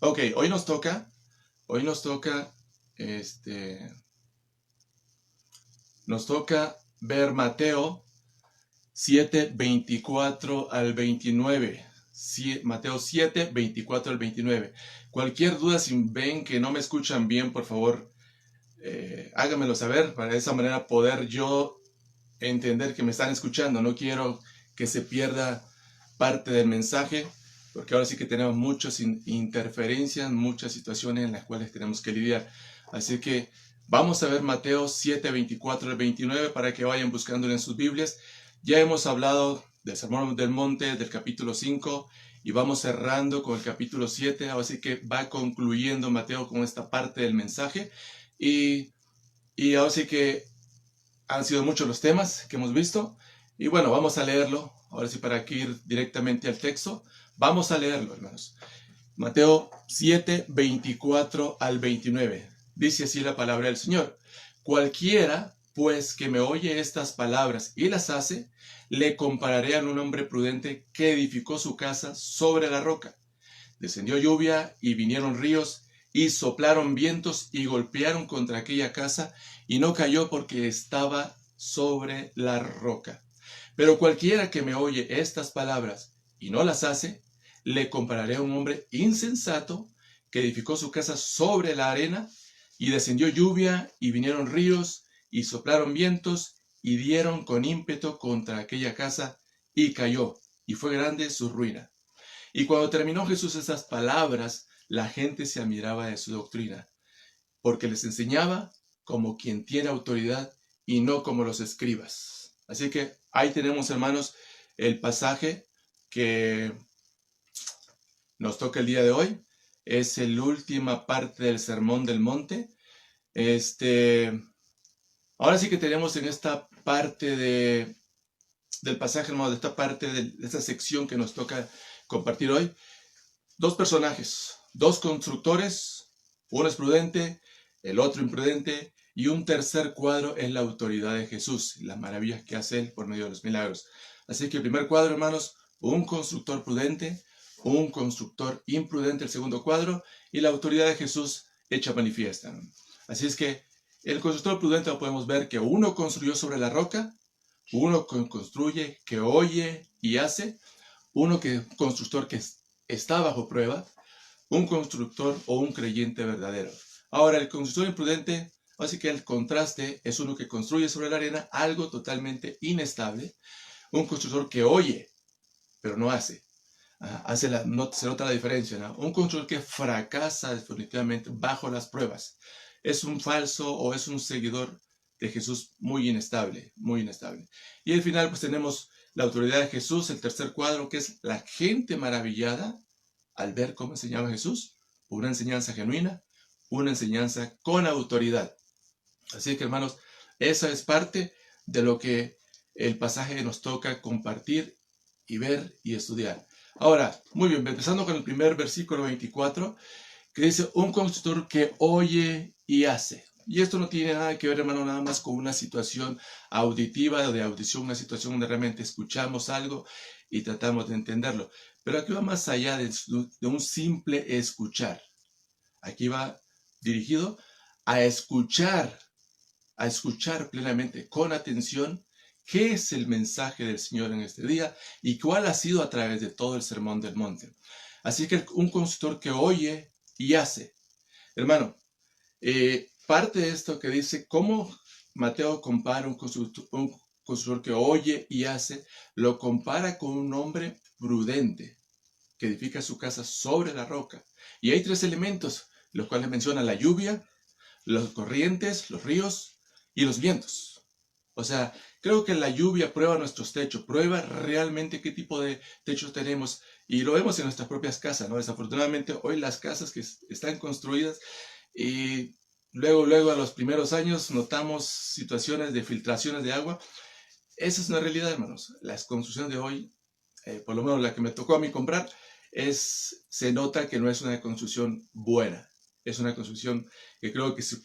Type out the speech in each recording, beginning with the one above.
Ok, hoy este, nos toca ver Mateo 7, 24 al 29. Mateo 7, 24 al 29. Cualquier duda, si ven que no me escuchan bien, por favor, háganmelo saber para de esa manera poder yo entender que me están escuchando. No quiero que se pierda parte del mensaje, porque ahora sí que tenemos muchas interferencias, muchas situaciones en las cuales tenemos que lidiar. Así que vamos a ver Mateo 7, 24 al 29 para que vayan buscándolo en sus Biblias. Ya hemos hablado del Sermón del Monte, del capítulo 5, y vamos cerrando con el capítulo 7, así que va concluyendo Mateo con esta parte del mensaje. Y ahora sí que han sido muchos los temas que hemos visto. Y bueno, vamos a leerlo. Ahora sí, para aquí ir directamente al texto. Vamos a leerlo, hermanos. Mateo 7, 24 al 29. Dice así la palabra del Señor. Cualquiera, pues, que me oye estas palabras y las hace, le compararé a un hombre prudente que edificó su casa sobre la roca. Descendió lluvia y vinieron ríos y soplaron vientos y golpearon contra aquella casa y no cayó porque estaba sobre la roca. Pero cualquiera que me oye estas palabras y no las hace, le compararé a un hombre insensato que edificó su casa sobre la arena y descendió lluvia y vinieron ríos y soplaron vientos y dieron con ímpetu contra aquella casa y cayó, y fue grande su ruina. Y cuando terminó Jesús estas palabras, la gente se admiraba de su doctrina, porque les enseñaba como quien tiene autoridad y no como los escribas. Así que ahí tenemos, hermanos, el pasaje que nos toca el día de hoy. Es la última parte del Sermón del Monte. Ahora sí que tenemos en esta parte del pasaje, hermano, de esta parte de esta sección que nos toca compartir hoy, dos personajes, dos constructores, uno es prudente, el otro imprudente, y un tercer cuadro es la autoridad de Jesús, las maravillas que hace Él por medio de los milagros. Así que el primer cuadro, hermanos, un constructor prudente, un constructor imprudente, el segundo cuadro, y la autoridad de Jesús hecha manifiesta. Así es que el constructor prudente lo podemos ver que uno construyó sobre la roca, uno construye, que oye y hace, uno que constructor que está bajo prueba, un constructor o un creyente verdadero. Ahora, el constructor imprudente, así que el contraste es uno que construye sobre la arena algo totalmente inestable, un constructor que oye, pero no hace. No, se nota la diferencia, ¿no? Un constructor que fracasa definitivamente bajo las pruebas. Es un falso o es un seguidor de Jesús muy inestable, muy inestable. Y al final pues tenemos la autoridad de Jesús, el tercer cuadro, que es la gente maravillada al ver cómo enseñaba Jesús, una enseñanza genuina, una enseñanza con autoridad. Así que, hermanos, esa es parte de lo que el pasaje nos toca compartir y ver y estudiar. Ahora, muy bien, empezando con el primer versículo 24, que dice, un constructor que oye y hace. Y esto no tiene nada que ver, hermano, nada más con una situación auditiva o de audición, una situación donde realmente escuchamos algo y tratamos de entenderlo. Pero aquí va más allá de un simple escuchar. Aquí va dirigido a escuchar plenamente, con atención, qué es el mensaje del Señor en este día y cuál ha sido a través de todo el Sermón del Monte. Así que un constructor que oye y hace. Hermano, parte de esto que dice cómo Mateo compara un constructor que oye y hace, lo compara con un hombre prudente que edifica su casa sobre la roca. Y hay tres elementos, los cuales menciona la lluvia, las corrientes, los ríos y los vientos. O sea, creo que la lluvia prueba nuestros techos, prueba realmente qué tipo de techos tenemos y lo vemos en nuestras propias casas, ¿no? Desafortunadamente hoy las casas que están construidas y luego a los primeros años notamos situaciones de filtraciones de agua. Esa es una realidad, hermanos. Las construcciones de hoy, por lo menos la que me tocó a mí comprar, se nota que no es una construcción buena. Es una construcción que creo que si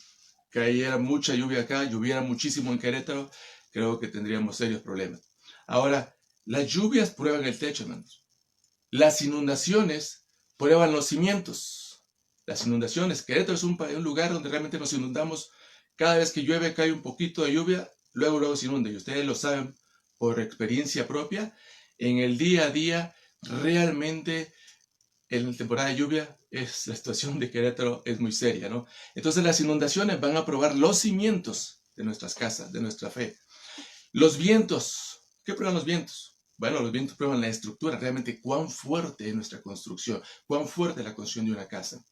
cayera mucha lluvia acá, lloviera muchísimo en Querétaro, creo que tendríamos serios problemas. Ahora, las lluvias prueban el techo, hermanos. Las inundaciones prueban los cimientos. Las inundaciones. Querétaro es un lugar donde realmente nos inundamos. Cada vez que llueve, cae un poquito de lluvia, luego se inunda. Y ustedes lo saben por experiencia propia. En el día a día, realmente en la temporada de lluvia, la situación de Querétaro es muy seria, ¿no? Entonces las inundaciones van a probar los cimientos de nuestras casas, de nuestra fe. Los vientos, ¿qué prueban los vientos? Bueno, los vientos prueban la estructura, realmente cuán fuerte es nuestra construcción, cuán fuerte es la construcción de una casa.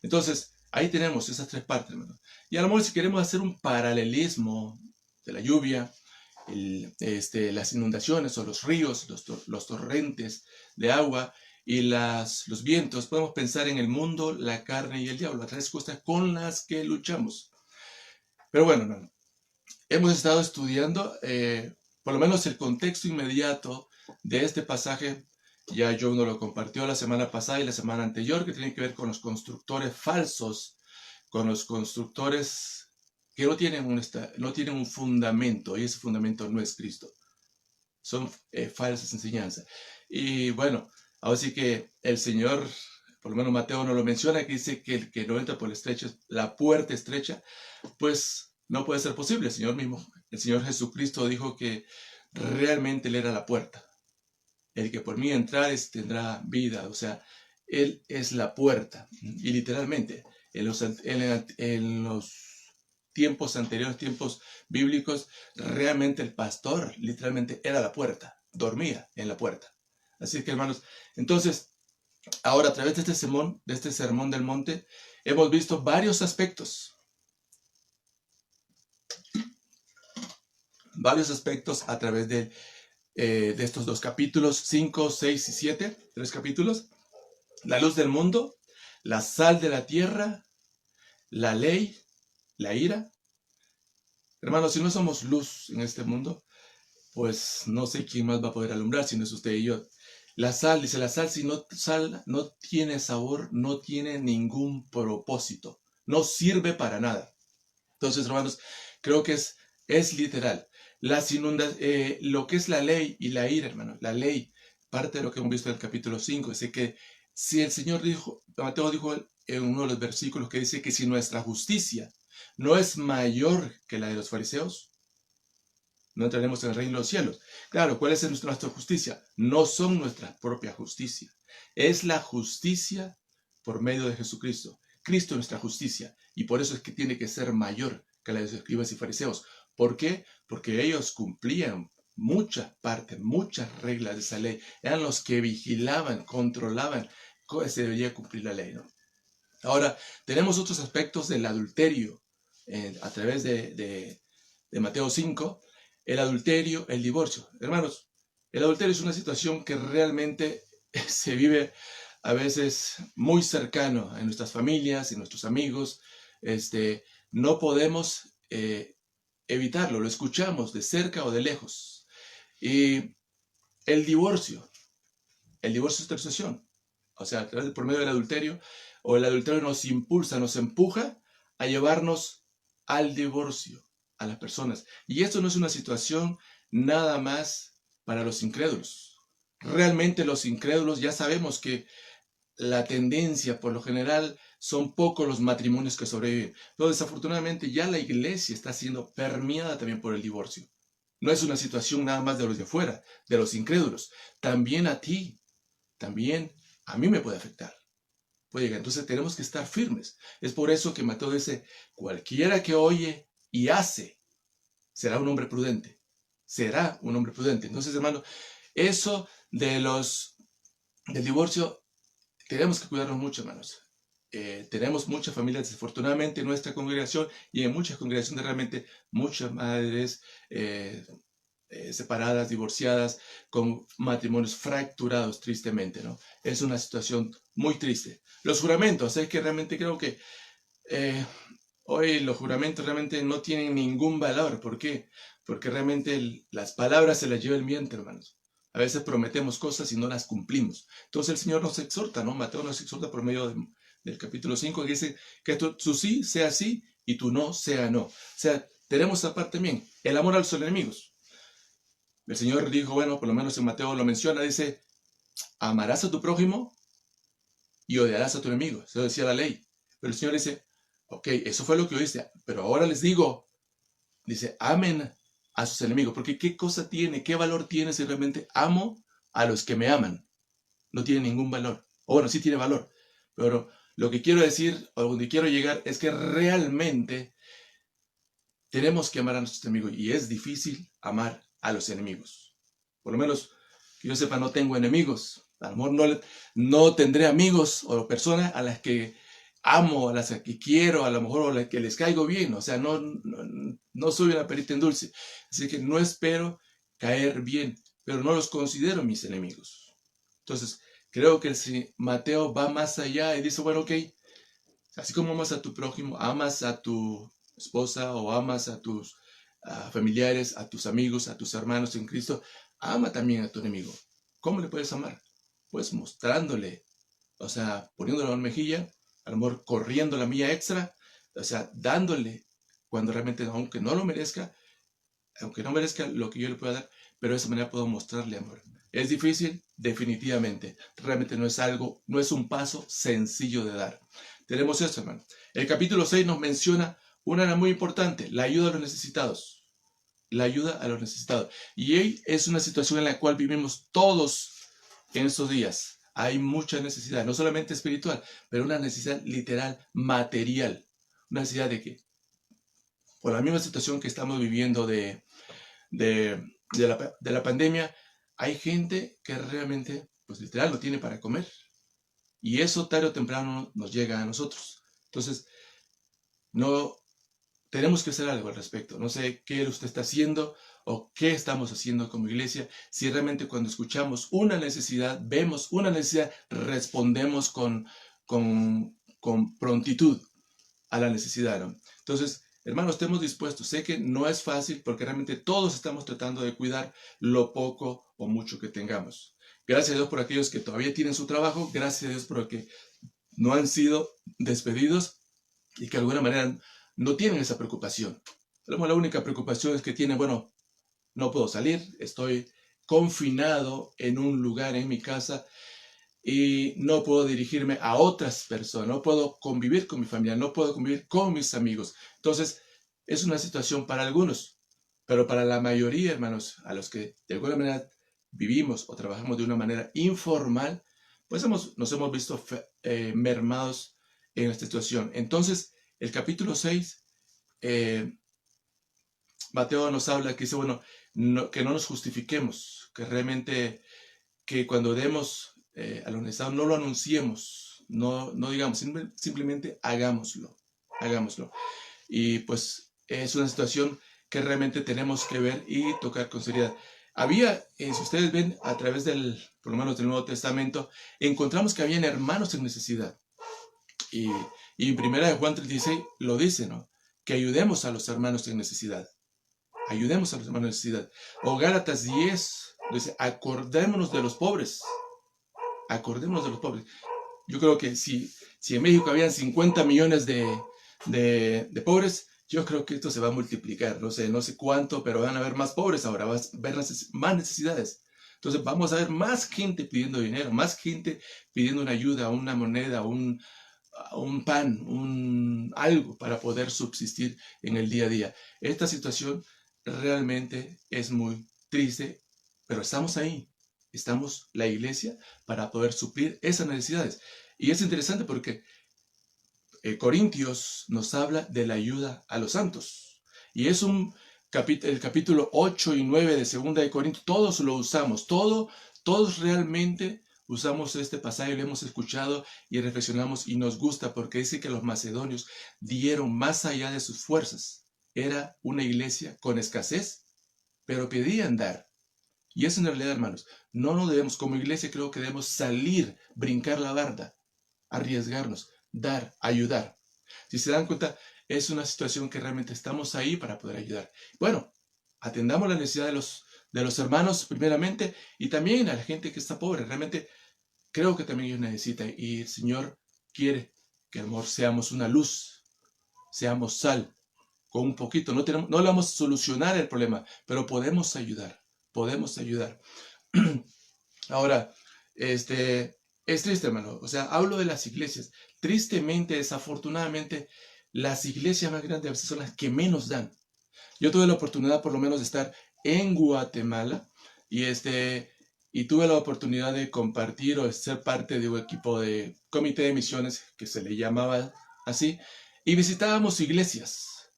Entonces, ahí tenemos esas tres partes, hermano. Y a lo mejor si queremos hacer un paralelismo de la lluvia, las inundaciones o los ríos, los torrentes de agua y los vientos, podemos pensar en el mundo, la carne y el diablo, las tres cosas con las que luchamos. Pero bueno, hermano, hemos estado estudiando, por lo menos el contexto inmediato de este pasaje. Ya John nos lo compartió la semana pasada y la semana anterior, que tiene que ver con los constructores falsos, con los constructores que no tienen un fundamento, y ese fundamento no es Cristo. Son falsas enseñanzas. Y bueno, ahora sí que el Señor, por lo menos Mateo nos lo menciona, que dice que el que no entra por la puerta estrecha, pues no puede ser posible. El Señor Jesucristo dijo que realmente Él era la puerta. El que por mí entrares tendrá vida. O sea, Él es la puerta. Y literalmente, en los tiempos anteriores, tiempos bíblicos, realmente el pastor literalmente era la puerta. Dormía en la puerta. Así que, hermanos, entonces, ahora a través de este sermón del monte, hemos visto varios aspectos a través de estos dos capítulos, 5, 6 y 7, 3 capítulos. La luz del mundo, la sal de la tierra, la ley, la ira. Hermanos, si no somos luz en este mundo, pues no sé quién más va a poder alumbrar si no es usted y yo. La sal, dice la sal, si no sal no tiene sabor, no tiene ningún propósito, no sirve para nada. Entonces, hermanos, creo que es literal. Lo que es la ley y la ira, hermano, la ley, parte de lo que hemos visto en el capítulo 5, dice que si el Señor dijo, Mateo dijo en uno de los versículos que dice que si nuestra justicia no es mayor que la de los fariseos, no entraremos en el reino de los cielos. Claro, ¿cuál es nuestra justicia? No son nuestra propia justicia. Es la justicia por medio de Jesucristo. Cristo es nuestra justicia. Y por eso es que tiene que ser mayor que la de los escribas y fariseos. ¿Por qué? Porque ellos cumplían muchas reglas de esa ley. Eran los que vigilaban, controlaban cómo se debería cumplir la ley, ¿no? Ahora, tenemos otros aspectos del adulterio a través de Mateo 5. El adulterio, el divorcio. Hermanos, el adulterio es una situación que realmente se vive a veces muy cercano en nuestras familias, en nuestros amigos. No podemos evitarlo, lo escuchamos de cerca o de lejos. Y el divorcio es otra situación. O sea, por medio del adulterio, o el adulterio nos impulsa, nos empuja a llevarnos al divorcio a las personas. Y esto no es una situación nada más para los incrédulos. Realmente los incrédulos ya sabemos que la tendencia, por lo general, son pocos los matrimonios que sobreviven. Pero desafortunadamente ya la iglesia está siendo permeada también por el divorcio. No es una situación nada más de los de afuera, de los incrédulos. También a ti, también a mí me puede afectar. Pues, entonces tenemos que estar firmes. Es por eso que Mateo dice, cualquiera que oye y hace, será un hombre prudente. Será un hombre prudente. Entonces, hermano, eso del divorcio, tenemos que cuidarnos mucho, hermanos. Tenemos muchas familias, desafortunadamente, en nuestra congregación y en muchas congregaciones realmente muchas madres separadas, divorciadas, con matrimonios fracturados, tristemente, ¿no? Es una situación muy triste. Los juramentos, es que realmente creo que hoy los juramentos realmente no tienen ningún valor. ¿Por qué? Porque realmente las palabras se las lleva el viento, hermanos. A veces prometemos cosas y no las cumplimos. Entonces el Señor nos exhorta, ¿no? Mateo nos exhorta por medio del capítulo 5, que dice que tu sí sea sí y tu no sea no. O sea, tenemos aparte también el amor a los enemigos. El Señor dijo, bueno, por lo menos en Mateo lo menciona, dice, amarás a tu prójimo y odiarás a tu enemigo. Eso decía la ley. Pero el Señor dice, ok, eso fue lo que oíste, pero ahora les digo, dice, amen a sus enemigos, porque ¿qué cosa tiene, qué valor tiene si realmente amo a los que me aman? No tiene ningún valor. O bueno, sí tiene valor, pero lo que quiero decir, o donde quiero llegar, es que realmente tenemos que amar a nuestros enemigos y es difícil amar a los enemigos. Por lo menos que yo sepa, no tengo enemigos. A lo mejor no tendré amigos o personas a las que amo, a las que quiero, a lo mejor a las que les caigo bien. O sea, no soy una perita en dulce. Así que no espero caer bien, pero no los considero mis enemigos. Entonces, creo que si Mateo va más allá y dice, bueno, ok, así como amas a tu prójimo, amas a tu esposa o amas a tus familiares, a tus amigos, a tus hermanos en Cristo, ama también a tu enemigo. ¿Cómo le puedes amar? Pues mostrándole, o sea, poniéndole una mejilla, a lo mejor corriendo la milla extra, o sea, dándole cuando realmente, aunque no merezca lo que yo le pueda dar, pero de esa manera puedo mostrarle amor. ¿Es difícil? Definitivamente. Realmente no es un paso sencillo de dar. Tenemos esto, hermano. El capítulo 6 nos menciona una área muy importante, la ayuda a los necesitados. La ayuda a los necesitados. Y hoy es una situación en la cual vivimos todos en estos días. Hay mucha necesidad, no solamente espiritual, pero una necesidad literal, material. Una necesidad de que, por la misma situación que estamos viviendo de la pandemia, hay gente que realmente, pues literal, no tiene para comer. Y eso tarde o temprano nos llega a nosotros. Entonces, no tenemos que hacer algo al respecto. No sé qué usted está haciendo o qué estamos haciendo como iglesia. Si realmente cuando escuchamos una necesidad, vemos una necesidad, respondemos con prontitud a la necesidad, ¿no? Entonces, hermanos, estemos dispuestos. Sé que no es fácil porque realmente todos estamos tratando de cuidar lo poco o mucho que tengamos. Gracias a Dios por aquellos que todavía tienen su trabajo. Gracias a Dios por los que no han sido despedidos y que de alguna manera no tienen esa preocupación. A lo mejor la única preocupación es que tienen, bueno, no puedo salir, estoy confinado en un lugar en mi casa y no puedo dirigirme a otras personas, no puedo convivir con mi familia, no puedo convivir con mis amigos. Entonces, es una situación para algunos, pero para la mayoría, hermanos, a los que de alguna manera vivimos o trabajamos de una manera informal, pues nos hemos visto mermados en esta situación. Entonces, el capítulo 6, Mateo nos habla que dice, bueno, que no nos justifiquemos, que realmente, que cuando demos a los necesitados no lo anunciemos, no digamos, simplemente hagámoslo. Y pues es una situación que realmente tenemos que ver y tocar con seriedad. Había, si ustedes ven a través por lo menos del Nuevo Testamento, encontramos que habían hermanos en necesidad. Y en primera de Juan 3:16 lo dice, ¿no? Que ayudemos a los hermanos en necesidad. Ayudemos a los hermanos en necesidad. O Gálatas 10 dice, acordémonos de los pobres. Acordémonos de los pobres. Yo creo que si en México habían 50 millones de pobres, yo creo que esto se va a multiplicar. No sé cuánto, pero van a haber más pobres ahora, van a haber más necesidades. Entonces vamos a ver más gente pidiendo dinero, más gente pidiendo una ayuda, una moneda, un pan, algo para poder subsistir en el día a día. Esta situación realmente es muy triste, pero estamos ahí. Estamos la iglesia para poder suplir esas necesidades. Y es interesante porque Corintios nos habla de la ayuda a los santos. Y es el capítulo 8 y 9 de Segunda de Corintios, todos lo usamos, todos realmente usamos este pasaje, lo hemos escuchado y reflexionamos y nos gusta porque dice que los macedonios dieron más allá de sus fuerzas. Era una iglesia con escasez, pero pedían dar. Y eso en realidad, hermanos, no nos debemos, como iglesia creo que debemos salir, brincar la barda, arriesgarnos, dar, ayudar. Si se dan cuenta, es una situación que realmente estamos ahí para poder ayudar. Bueno, atendamos la necesidad de los hermanos primeramente y también a la gente que está pobre. Realmente creo que también ellos necesitan y el Señor quiere que, amor, seamos una luz, seamos sal, con un poquito. No le vamos a solucionar el problema, pero podemos ayudar, podemos ayudar. Ahora, Es triste, hermano. O sea, hablo de las iglesias. Tristemente, desafortunadamente, las iglesias más grandes a veces son las que menos dan. Yo tuve la oportunidad por lo menos de estar en Guatemala y, y tuve la oportunidad de compartir o ser parte de un equipo de comité de misiones que se le llamaba así, y visitábamos iglesias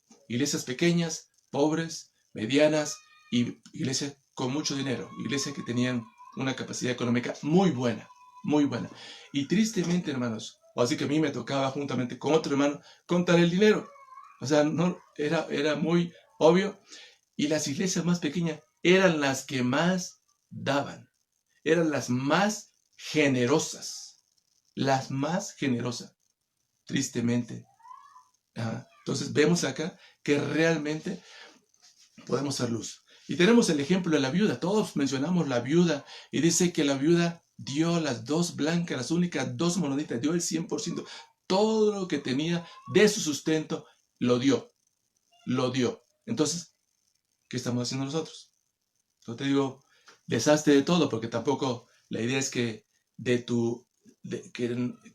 pequeñas, pobres, medianas y iglesias con mucho dinero, iglesias que tenían una capacidad económica muy buena, muy buena. Y tristemente, hermanos, así que a mí me tocaba juntamente con otro hermano contar el dinero. O sea, no, era muy obvio. Y las iglesias más pequeñas eran las que más daban, eran las más generosas, las más generosas, tristemente. Entonces vemos acá que realmente podemos ser luz. Y tenemos el ejemplo de la viuda, todos mencionamos la viuda, y dice que la viuda dio las dos blancas, las únicas dos moneditas, dio el 100%, todo lo que tenía de su sustento, lo dio, lo dio. Entonces, ¿qué estamos haciendo nosotros? No te digo, deshazte de todo, porque tampoco la idea es que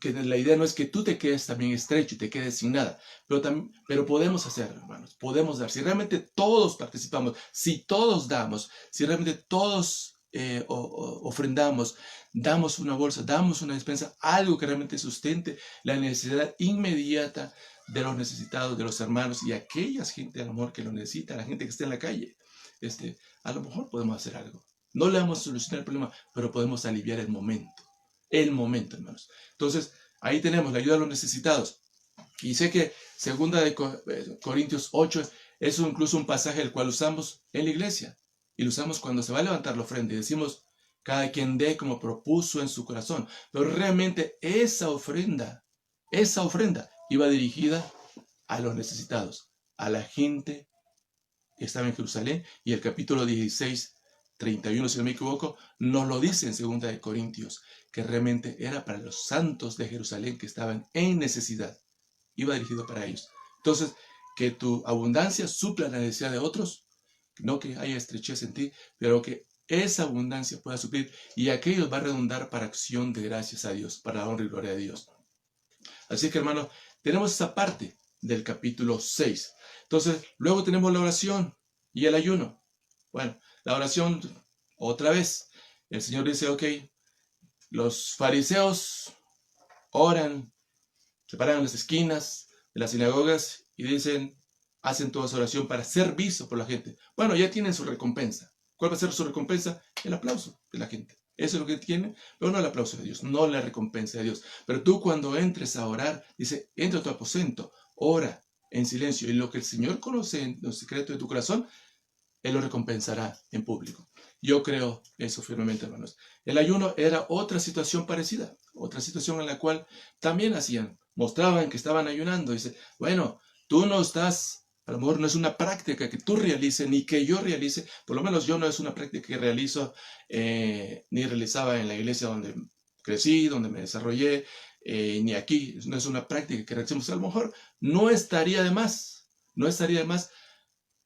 que la idea no es que tú te quedes también estrecho y te quedes sin nada, pero podemos hacer, hermanos, podemos dar. Si realmente todos participamos, si todos damos, si realmente todos ofrendamos, damos una bolsa, damos una despensa, algo que realmente sustente la necesidad inmediata de los necesitados, de los hermanos y aquella gente, al amor, que lo necesita, la gente que está en la calle, a lo mejor podemos hacer algo. No le vamos a solucionar el problema, pero podemos aliviar el momento. El momento, hermanos. Entonces, ahí tenemos la ayuda a los necesitados. Y sé que 2 Corintios 8 es incluso un pasaje el cual usamos en la iglesia. Y lo usamos cuando se va a levantar la ofrenda y decimos, cada quien dé como propuso en su corazón. Pero realmente esa ofrenda iba dirigida a los necesitados, a la gente que estaba en Jerusalén. Y el capítulo 16, 31, si no me equivoco, nos lo dice en 2 Corintios, que realmente era para los santos de Jerusalén que estaban en necesidad. Iba dirigido para ellos. Entonces, que tu abundancia supla la necesidad de otros, no que haya estrechez en ti, pero que esa abundancia pueda suplir y aquello va a redundar para acción de gracias a Dios, para la honra y gloria de Dios. Así que, hermano, tenemos esa parte del capítulo 6. Entonces, luego tenemos la oración y el ayuno. Bueno, la oración, otra vez, el Señor dice, ok, los fariseos oran, se paran en las esquinas de las sinagogas y dicen, hacen toda su oración para ser visto por la gente. Bueno, ya tienen su recompensa. ¿Cuál va a ser su recompensa? El aplauso de la gente. Eso es lo que tienen, pero no el aplauso de Dios, no la recompensa de Dios. Pero tú cuando entres a orar, dice, entra a tu aposento, ora en silencio, y lo que el Señor conoce en los secretos de tu corazón, Él lo recompensará en público. Yo creo eso firmemente, hermanos. El ayuno era otra situación parecida, otra situación en la cual también mostraban que estaban ayunando. Dice, bueno, tú no estás, a lo mejor no es una práctica que tú realices, ni que yo realice, por lo menos yo no es una práctica que realizo, ni realizaba en la iglesia donde crecí, donde me desarrollé, ni aquí, no es una práctica que realicemos. A lo mejor no estaría de más,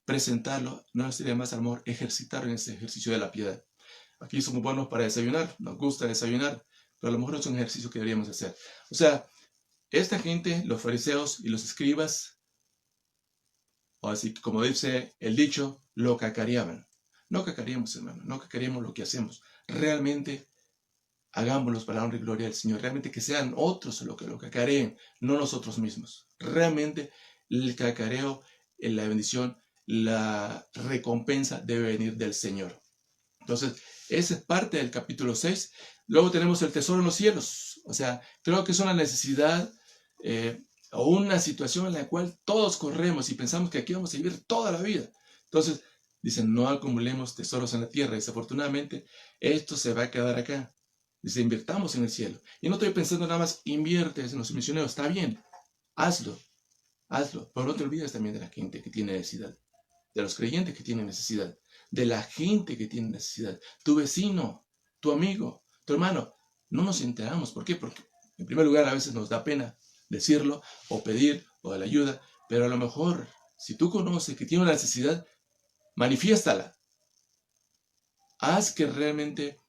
presentarlo, no estaría más a lo mejor ejercitar en ese ejercicio de la piedad. Aquí somos buenos para desayunar, nos gusta desayunar, pero a lo mejor no es un ejercicio que deberíamos hacer. O sea, esta gente, los fariseos y los escribas, o así como dice el dicho, lo cacareaban. No cacareamos, hermano, no cacareamos lo que hacemos. Realmente hagámoslos para la honra y gloria del Señor. Realmente que sean otros los que lo cacareen, no nosotros mismos. Realmente el cacareo, la bendición, la recompensa debe venir del Señor. Entonces, esa es parte del capítulo 6. Luego tenemos el tesoro en los cielos. O sea, creo que es una necesidad o una situación en la cual todos corremos y pensamos que aquí vamos a vivir toda la vida. Entonces, dicen, no acumulemos tesoros en la tierra. Desafortunadamente, esto se va a quedar acá. Dice, invirtamos en el cielo. Y no estoy pensando nada más, inviertes en los misioneros. Está bien, hazlo, pero no te olvides también de la gente que tiene necesidad, de los creyentes que tienen necesidad, de la gente que tiene necesidad, tu vecino, tu amigo, tu hermano. No nos enteramos. ¿Por qué? Porque en primer lugar a veces nos da pena decirlo o pedir o dar ayuda, pero a lo mejor si tú conoces que tiene una necesidad, manifiéstala. Haz que realmente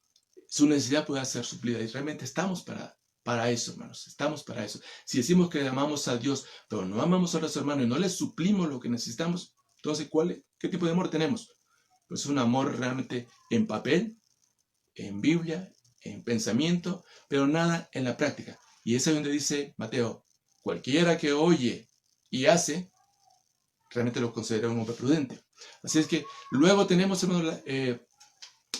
su necesidad pueda ser suplida y realmente estamos para para eso, hermanos. Estamos para eso. Si decimos que amamos a Dios, pero no amamos a los hermanos y no les suplimos lo que necesitamos, entonces, ¿qué tipo de amor tenemos? Pues un amor realmente en papel, en Biblia, en pensamiento, pero nada en la práctica. Y es ahí donde dice Mateo, cualquiera que oye y hace, realmente lo considera un hombre prudente. Así es que luego tenemos, hermanos,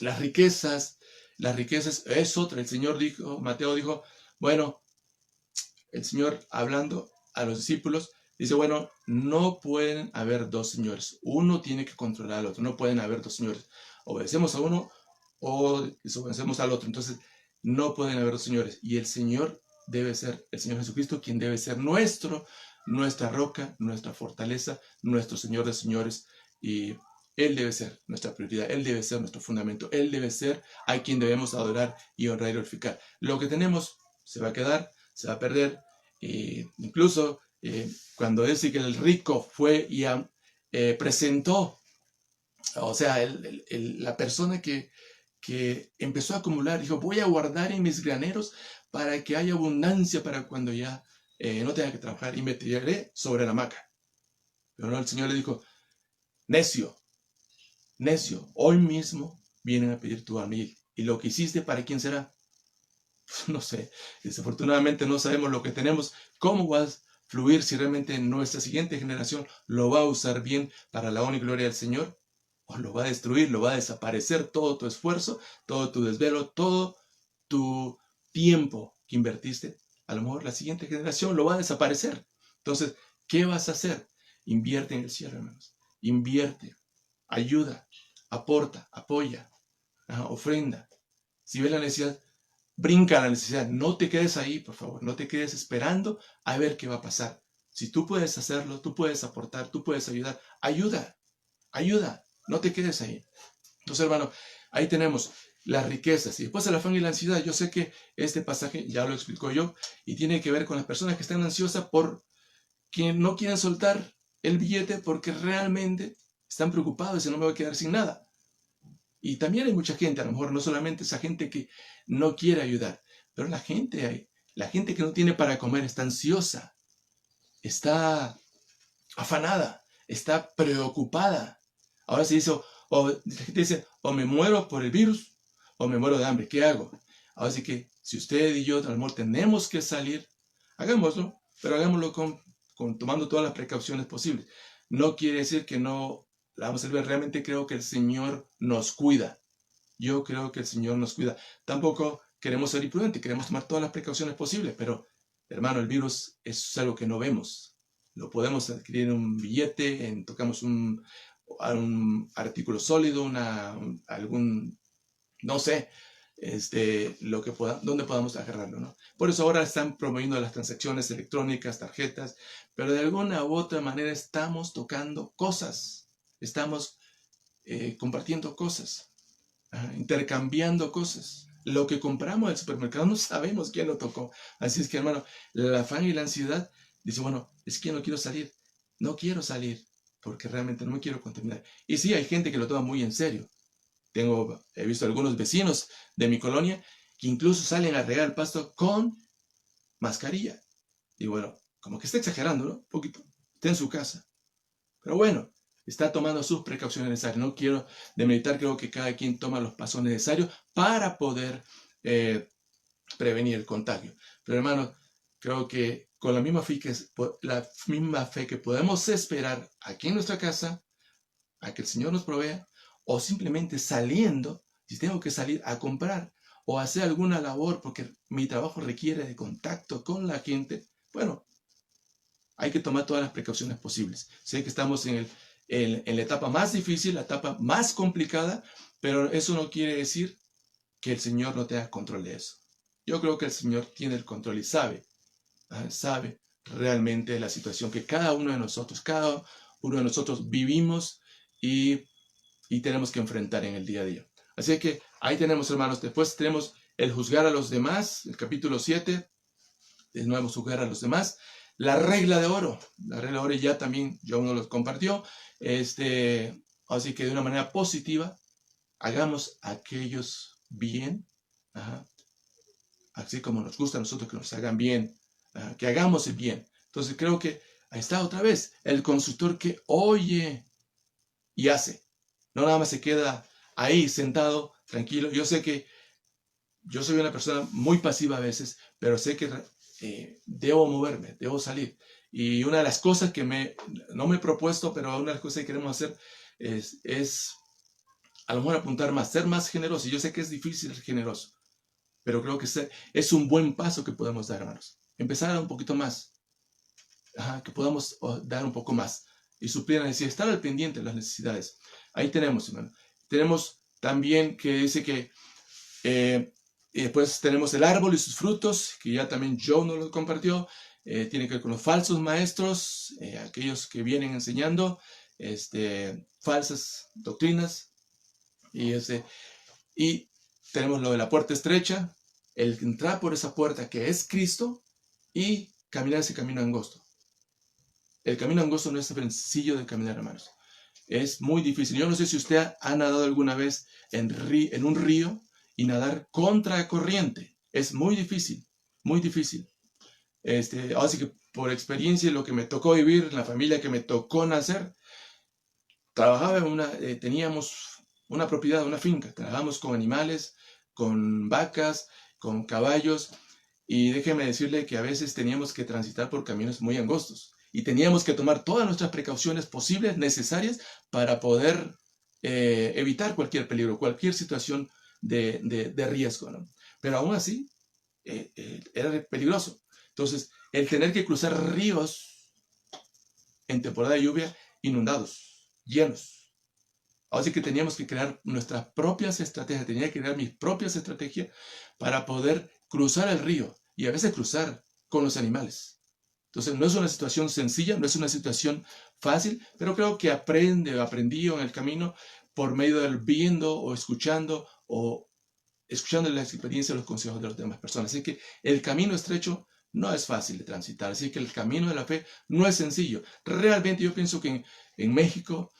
las riquezas. Las riquezas es otra. El Señor dijo, Mateo dijo, bueno, el Señor hablando a los discípulos, dice, bueno, no pueden haber dos señores. Uno tiene que controlar al otro. No pueden haber dos señores. Obedecemos a uno o desobedecemos al otro. Entonces, no pueden haber dos señores. Y el Señor debe ser, el Señor Jesucristo, quien debe ser nuestra roca, nuestra fortaleza, nuestro Señor de señores. Y Él debe ser nuestra prioridad. Él debe ser nuestro fundamento. Él debe ser a quien debemos adorar y honrar y glorificar. Lo que tenemos se va a quedar, se va a perder. Incluso cuando dice que el rico fue y presentó, o sea, la persona que empezó a acumular, dijo, voy a guardar en mis graneros para que haya abundancia para cuando ya no tenga que trabajar y me tiraré sobre la hamaca. Pero no, el Señor le dijo, necio, hoy mismo vienen a pedir tu almil. ¿Y lo que hiciste para quién será? No sé, desafortunadamente no sabemos lo que tenemos, cómo va a fluir si realmente nuestra siguiente generación lo va a usar bien para la honra y gloria del Señor, o lo va a destruir, lo va a desaparecer todo tu esfuerzo, todo tu desvelo, todo tu tiempo que invertiste. A lo mejor la siguiente generación lo va a desaparecer. Entonces, ¿qué vas a hacer? Invierte en el cielo, hermanos. Invierte, ayuda, aporta, apoya, ofrenda. Si ves la necesidad, brinca a la necesidad. No te quedes ahí, por favor. No te quedes esperando a ver qué va a pasar. Si tú puedes hacerlo, tú puedes aportar, tú puedes ayudar. Ayuda. No te quedes ahí. Entonces, hermano, ahí tenemos las riquezas. Y después el afán y la ansiedad. Yo sé que este pasaje ya lo explico yo y tiene que ver con las personas que están ansiosas por que no quieren soltar el billete porque realmente están preocupados y dicen, no me voy a quedar sin nada. Y también hay mucha gente, a lo mejor no solamente esa gente que no quiere ayudar, pero la gente que no tiene para comer está ansiosa, está afanada, está preocupada. Ahora se dice, la gente dice, o me muero por el virus o me muero de hambre, ¿qué hago? Ahora sí que si usted y yo, a lo mejor tenemos que salir, hagámoslo, pero hagámoslo tomando todas las precauciones posibles. No quiere decir que no la vamos a ver. Realmente creo que el Señor nos cuida. Yo creo que el Señor nos cuida. Tampoco queremos ser imprudentes, queremos tomar todas las precauciones posibles, pero, hermano, el virus es algo que no vemos. Lo podemos adquirir en un billete, tocamos un artículo sólido, no sé, donde podamos agarrarlo, ¿no? Por eso ahora están promoviendo las transacciones electrónicas, tarjetas, pero de alguna u otra manera estamos tocando cosas, estamos compartiendo cosas, intercambiando cosas. Lo que compramos en el supermercado no sabemos quién lo tocó. Así es que, hermano, el afán y la ansiedad dice, bueno, es que no quiero salir porque realmente no me quiero contaminar. Y sí, hay gente que lo toma muy en serio. He visto algunos vecinos de mi colonia que incluso salen a regar el pasto con mascarilla. Y bueno, como que está exagerando, ¿no? Un poquito. Está en su casa. Pero bueno, está tomando sus precauciones necesarias. No quiero demeritar, creo que cada quien toma los pasos necesarios para poder prevenir el contagio. Pero hermano, creo que con la misma fe que podemos esperar aquí en nuestra casa, a que el Señor nos provea, o simplemente saliendo, si tengo que salir a comprar o hacer alguna labor porque mi trabajo requiere de contacto con la gente, bueno, hay que tomar todas las precauciones posibles. Sé que estamos en la etapa más difícil, la etapa más complicada, pero eso no quiere decir que el Señor no tenga control de eso. Yo creo que el Señor tiene el control y sabe realmente la situación que cada uno de nosotros vivimos y tenemos que enfrentar en el día a día. Así que ahí tenemos, hermanos. Después tenemos el juzgar a los demás, el capítulo 7, de nuevo juzgar a los demás. La regla de oro ya también John nos lo compartió. Así que de una manera positiva, hagamos a aquellos bien así como nos gusta a nosotros que nos hagan bien, que hagamos el bien. Entonces creo que ahí está otra vez el constructor que oye y hace. No nada más se queda ahí sentado, tranquilo. Yo sé que yo soy una persona muy pasiva a veces, pero sé que debo moverme, debo salir. Y una de las cosas que no me he propuesto, pero una de las cosas que queremos hacer es a lo mejor apuntar más, ser más generoso. Y yo sé que es difícil ser generoso, pero creo que es un buen paso que podemos dar, hermanos. Empezar a dar un poquito más, que podamos dar un poco más y suplir las necesidades, estar al pendiente de las necesidades. Ahí tenemos, hermano. Tenemos también que dice que y después tenemos el árbol y sus frutos, que ya también Joe nos lo compartió. Tiene que ver con los falsos maestros, aquellos que vienen enseñando falsas doctrinas. Y tenemos lo de la puerta estrecha, el entrar por esa puerta que es Cristo y caminar ese camino angosto. El camino angosto no es sencillo de caminar, hermanos. Es muy difícil. Yo no sé si usted ha nadado alguna vez en un río y nadar contra corriente. Es muy difícil, muy difícil. Así que por experiencia, lo que me tocó vivir, en la familia que me tocó nacer, teníamos una propiedad, una finca. Trabajábamos con animales, con vacas, con caballos. Y déjeme decirle que a veces teníamos que transitar por caminos muy angostos. Y teníamos que tomar todas nuestras precauciones posibles, necesarias, para poder evitar cualquier peligro, cualquier situación de riesgo, ¿no? Pero aún así, era peligroso. Entonces, el tener que cruzar ríos en temporada de lluvia, inundados, llenos. Así que teníamos que crear nuestras propias estrategias, tenía que crear mis propias estrategias para poder cruzar el río y a veces cruzar con los animales. Entonces, no es una situación sencilla, no es una situación fácil, pero creo que aprendí en el camino por medio del viendo o escuchando las experiencias y los consejos de las demás personas. Así que el camino estrecho no es fácil de transitar, así que el camino de la fe no es sencillo. Realmente yo pienso que en México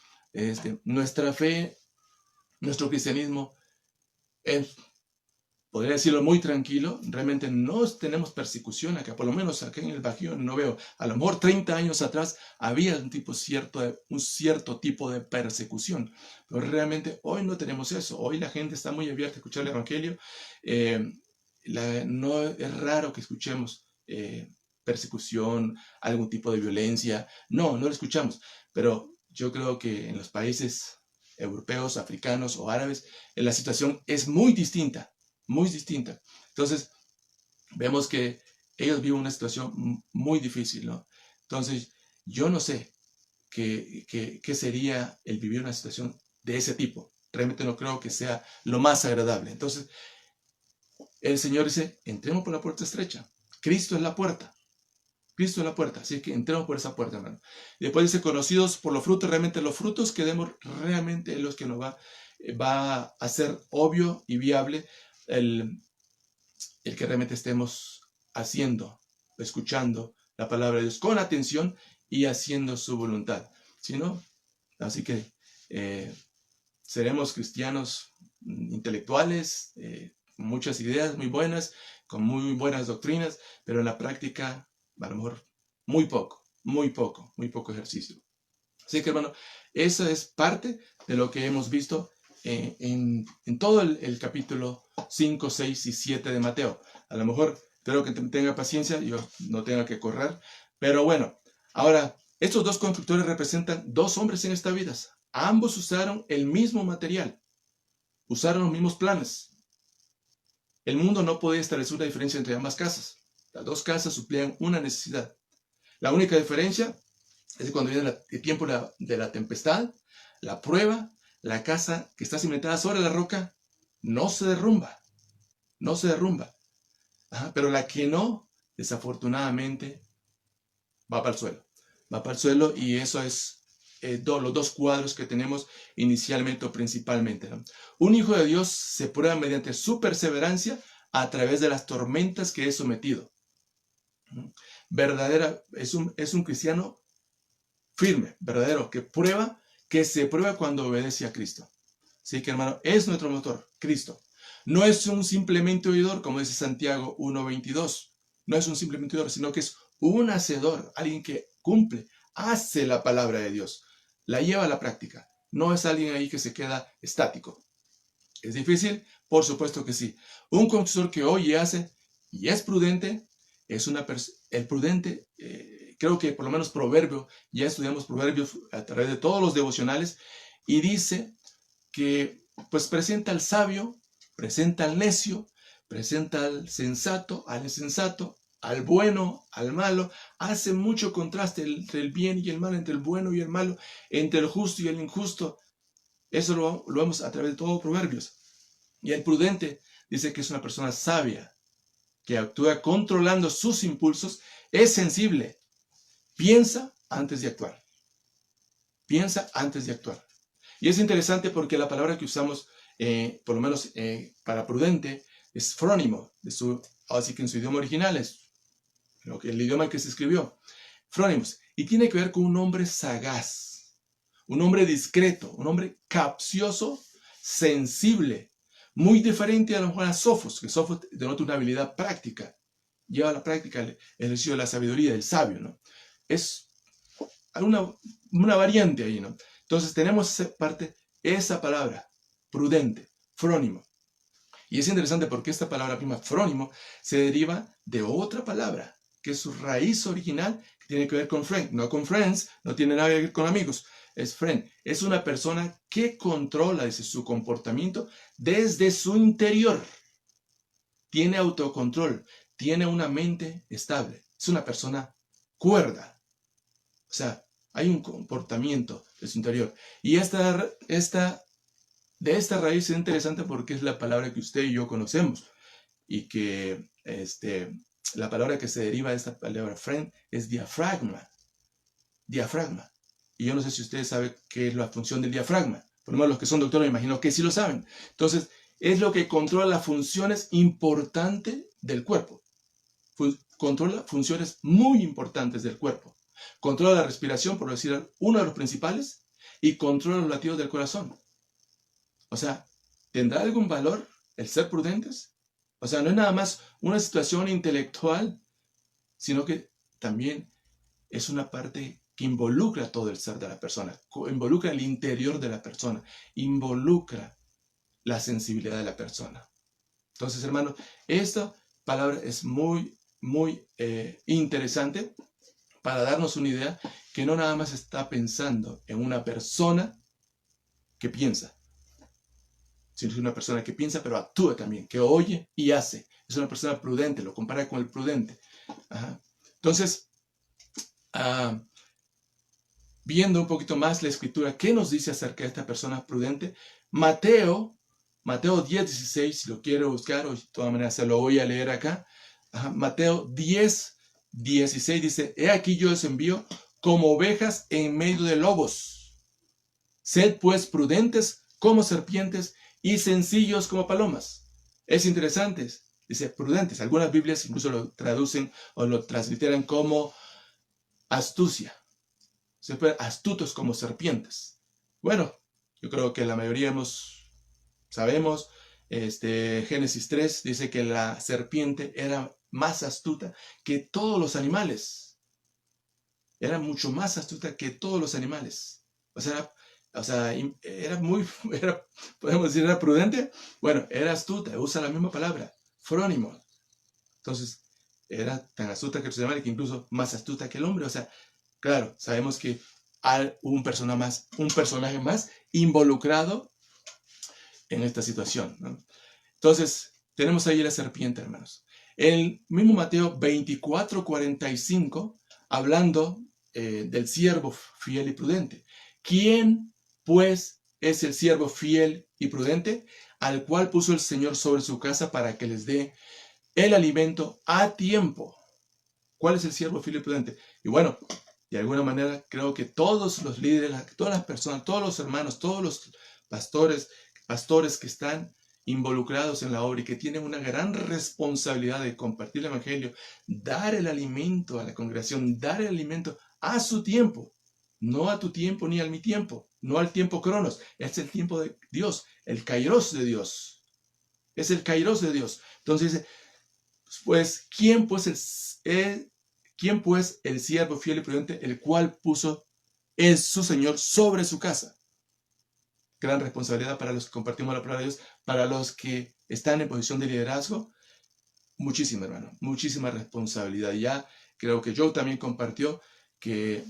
nuestra fe, nuestro cristianismo es, podría decirlo, muy tranquilo. Realmente no tenemos persecución acá, por lo menos acá en el Bajío no veo. A lo mejor 30 años atrás había un cierto tipo de persecución, pero realmente hoy no tenemos eso. Hoy la gente está muy abierta a escuchar el Evangelio. No es raro que escuchemos persecución, algún tipo de violencia. No lo escuchamos, pero yo creo que en los países europeos, africanos o árabes, la situación es muy distinta, muy distinta. Entonces, vemos que ellos viven una situación muy difícil, ¿no? Entonces, yo no sé qué sería el vivir una situación de ese tipo. Realmente no creo que sea lo más agradable. Entonces, el Señor dice, entremos por la puerta estrecha. Cristo es la puerta. Cristo es la puerta, así que entremos por esa puerta, hermano. Y después dice, conocidos por los frutos, realmente los frutos que demos, realmente es los que nos va a hacer obvio y viable el que realmente estemos haciendo, escuchando la palabra de Dios con atención y haciendo su voluntad. ¿Sí, no? Así que seremos cristianos intelectuales, muchas ideas muy buenas, con muy buenas doctrinas, pero en la práctica a lo mejor muy poco ejercicio. Así que, hermano, esa es parte de lo que hemos visto en todo el capítulo 5, 6 y 7 de Mateo. A lo mejor espero que tenga paciencia, yo no tenga que correr, pero bueno, ahora, estos dos constructores representan dos hombres en esta vida. Ambos usaron el mismo material, usaron los mismos planes. El mundo no podía establecer una diferencia entre ambas casas. Las dos casas suplían una necesidad. La única diferencia es que cuando viene el tiempo de la tempestad, la prueba, la casa que está cimentada sobre la roca no se derrumba. No se derrumba. Pero la que no, desafortunadamente, va para el suelo. Va para el suelo y eso es los dos cuadros que tenemos inicialmente o principalmente, ¿no? Un hijo de Dios se prueba mediante su perseverancia a través de las tormentas que es sometido. Es un cristiano firme, verdadero, que se prueba cuando obedece a Cristo. Así que, hermano, es nuestro motor, Cristo. No es un simplemente oidor, como dice Santiago 1:22. No es un simplemente oidor, sino que es un hacedor, alguien que cumple, hace la palabra de Dios, la lleva a la práctica. No es alguien ahí que se queda estático. ¿Es difícil? Por supuesto que sí. Un constructor que oye y hace y es prudente, es el prudente, creo que por lo menos Proverbio, ya estudiamos Proverbios a través de todos los devocionales, y dice que pues presenta al sabio, presenta al necio, presenta al sensato, al insensato, al bueno, al malo, hace mucho contraste entre el bien y el mal, entre el bueno y el malo, entre el justo y el injusto. Eso lo vemos a través de todos los Proverbios. Y el prudente dice que es una persona sabia, que actúa controlando sus impulsos, es sensible, piensa antes de actuar. Piensa antes de actuar. Y es interesante porque la palabra que usamos, por lo menos para prudente, es frónimo, así que en su idioma original es el idioma que se escribió, frónimos, y tiene que ver con un hombre sagaz, un hombre discreto, un hombre capcioso, sensible, muy diferente a lo mejor a Sofos, que Sofos denota una habilidad práctica, lleva a la práctica el ejercicio de la sabiduría del sabio, ¿no? Es una variante ahí, ¿no? Entonces tenemos esa palabra, prudente, frónimo. Y es interesante porque esta palabra misma, frónimo, se deriva de otra palabra, que es su raíz original, que tiene que ver con friend, no con friends, no tiene nada que ver con amigos, es friend. Es una persona que controla, dice, su comportamiento desde su interior. Tiene autocontrol, tiene una mente estable, es una persona cuerda. O sea, hay un comportamiento de su interior. Y de esta raíz es interesante porque es la palabra que usted y yo conocemos. Y que la palabra que se deriva de esta palabra friend es diafragma. Diafragma. Y yo no sé si ustedes saben qué es la función del diafragma. Por lo menos los que son doctores me imagino que sí lo saben. Entonces, es lo que controla las funciones importantes del cuerpo. Controla funciones muy importantes del cuerpo. Controla la respiración, por decir uno de los principales, y controla los latidos del corazón. O sea, ¿tendrá algún valor el ser prudentes? O sea, no es nada más una situación intelectual, sino que también es una parte que involucra todo el ser de la persona, involucra el interior de la persona, involucra la sensibilidad de la persona. Entonces, hermano, esta palabra es muy, muy interesante para darnos una idea que no nada más está pensando en una persona que piensa, sino es una persona que piensa pero actúa también, que oye y hace. Es una persona prudente, lo compara con el prudente. Ajá. Entonces, viendo un poquito más la escritura, ¿qué nos dice acerca de esta persona prudente? Mateo 10:16, si lo quiero buscar, o de todas maneras se lo voy a leer acá. Ajá. Mateo 10:16 dice, he aquí yo os envío como ovejas en medio de lobos. Sed pues prudentes como serpientes y sencillos como palomas. Es interesante, dice prudentes. Algunas Biblias incluso lo traducen o lo transliteran como astucia. Astutos como serpientes. Bueno, yo creo que la mayoría sabemos, Génesis 3 dice que la serpiente era más astuta que todos los animales. Era mucho más astuta que todos los animales. Podemos decir, era prudente. Bueno, era astuta, usa la misma palabra, frónimo. Entonces, era tan astuta que los animales que incluso más astuta que el hombre. O sea, claro, sabemos que hay un personaje más involucrado en esta situación, ¿no? Entonces, tenemos ahí la serpiente, hermanos. El mismo Mateo 24:45, hablando del siervo fiel y prudente. ¿Quién, pues, es el siervo fiel y prudente, al cual puso el Señor sobre su casa para que les dé el alimento a tiempo? ¿Cuál es el siervo fiel y prudente? Y bueno, de alguna manera creo que todos los líderes, todas las personas, todos los hermanos, todos los pastores que están involucrados en la obra y que tienen una gran responsabilidad de compartir el evangelio, dar el alimento a la congregación, dar el alimento a su tiempo, no a tu tiempo ni a mi tiempo, no al tiempo cronos, es el tiempo de Dios, el kairos de Dios. Es el kairos de Dios. Entonces dice, pues, ¿quién pues el siervo fiel y prudente, el cual puso su Señor sobre su casa? Gran responsabilidad para los que compartimos la palabra de Dios, para los que están en posición de liderazgo. Muchísima, hermano, muchísima responsabilidad. Ya creo que Joe también compartió que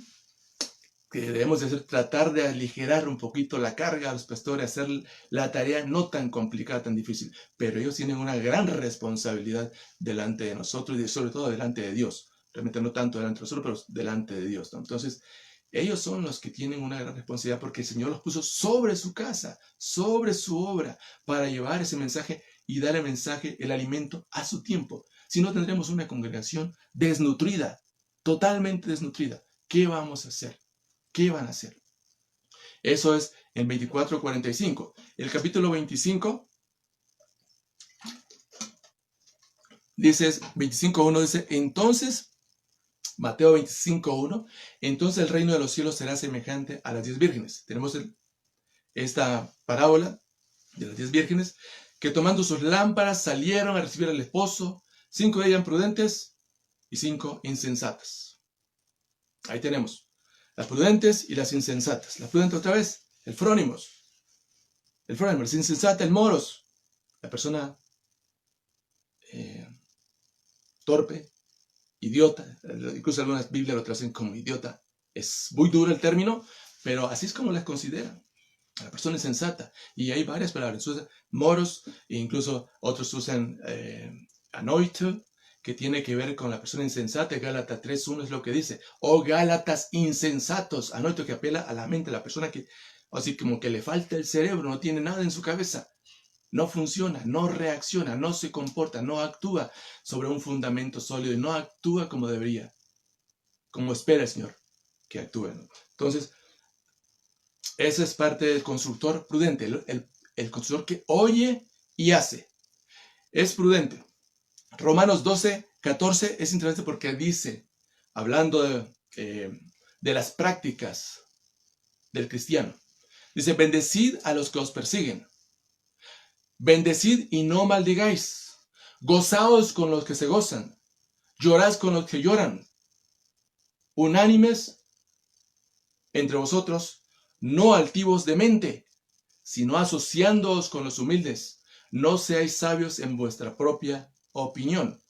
debemos de tratar de aligerar un poquito la carga a los pastores, hacer la tarea no tan complicada, tan difícil, pero ellos tienen una gran responsabilidad delante de nosotros y sobre todo delante de Dios. Realmente no tanto delante de nosotros, pero delante de Dios, ¿no? Entonces, ellos son los que tienen una gran responsabilidad porque el Señor los puso sobre su casa, sobre su obra, para llevar ese mensaje y dar el mensaje, el alimento a su tiempo. Si no, tendremos una congregación desnutrida, totalmente desnutrida. ¿Qué vamos a hacer? ¿Qué van a hacer? Eso es en 24:45. El capítulo 25 dice, 25:1 dice, entonces, Mateo 25:1, entonces el reino de los cielos será semejante a las 10 vírgenes. Tenemos esta parábola de las 10 vírgenes que tomando sus lámparas salieron a recibir al esposo, 5 de ellas prudentes y 5 insensatas. Ahí tenemos. Las prudentes y las insensatas. Las prudentes otra vez, el frónimos. El frónimos, la insensata, el moros. La persona torpe, idiota. Incluso algunas Biblias lo traducen como idiota. Es muy duro el término, pero así es como las consideran. La persona insensata. Y hay varias palabras. Usan moros, e incluso otros usan anoito, que tiene que ver con la persona insensata. Gálatas 3:1 es lo que dice. Oh Gálatas insensatos. Anoito, que apela a la mente, la persona que, así como que le falta el cerebro, no tiene nada en su cabeza. No funciona, no reacciona, no se comporta, no actúa sobre un fundamento sólido y no actúa como debería, como espera el Señor que actúe, ¿no? Entonces, esa es parte del constructor prudente, el constructor que oye y hace. Es prudente. Romanos 12:14 es interesante porque dice, hablando de las prácticas del cristiano, dice, bendecid a los que os persiguen. Bendecid y no maldigáis. Gozaos con los que se gozan. Llorad con los que lloran. Unánimes entre vosotros, no altivos de mente, sino asociándoos con los humildes. No seáis sabios en vuestra propia opinión.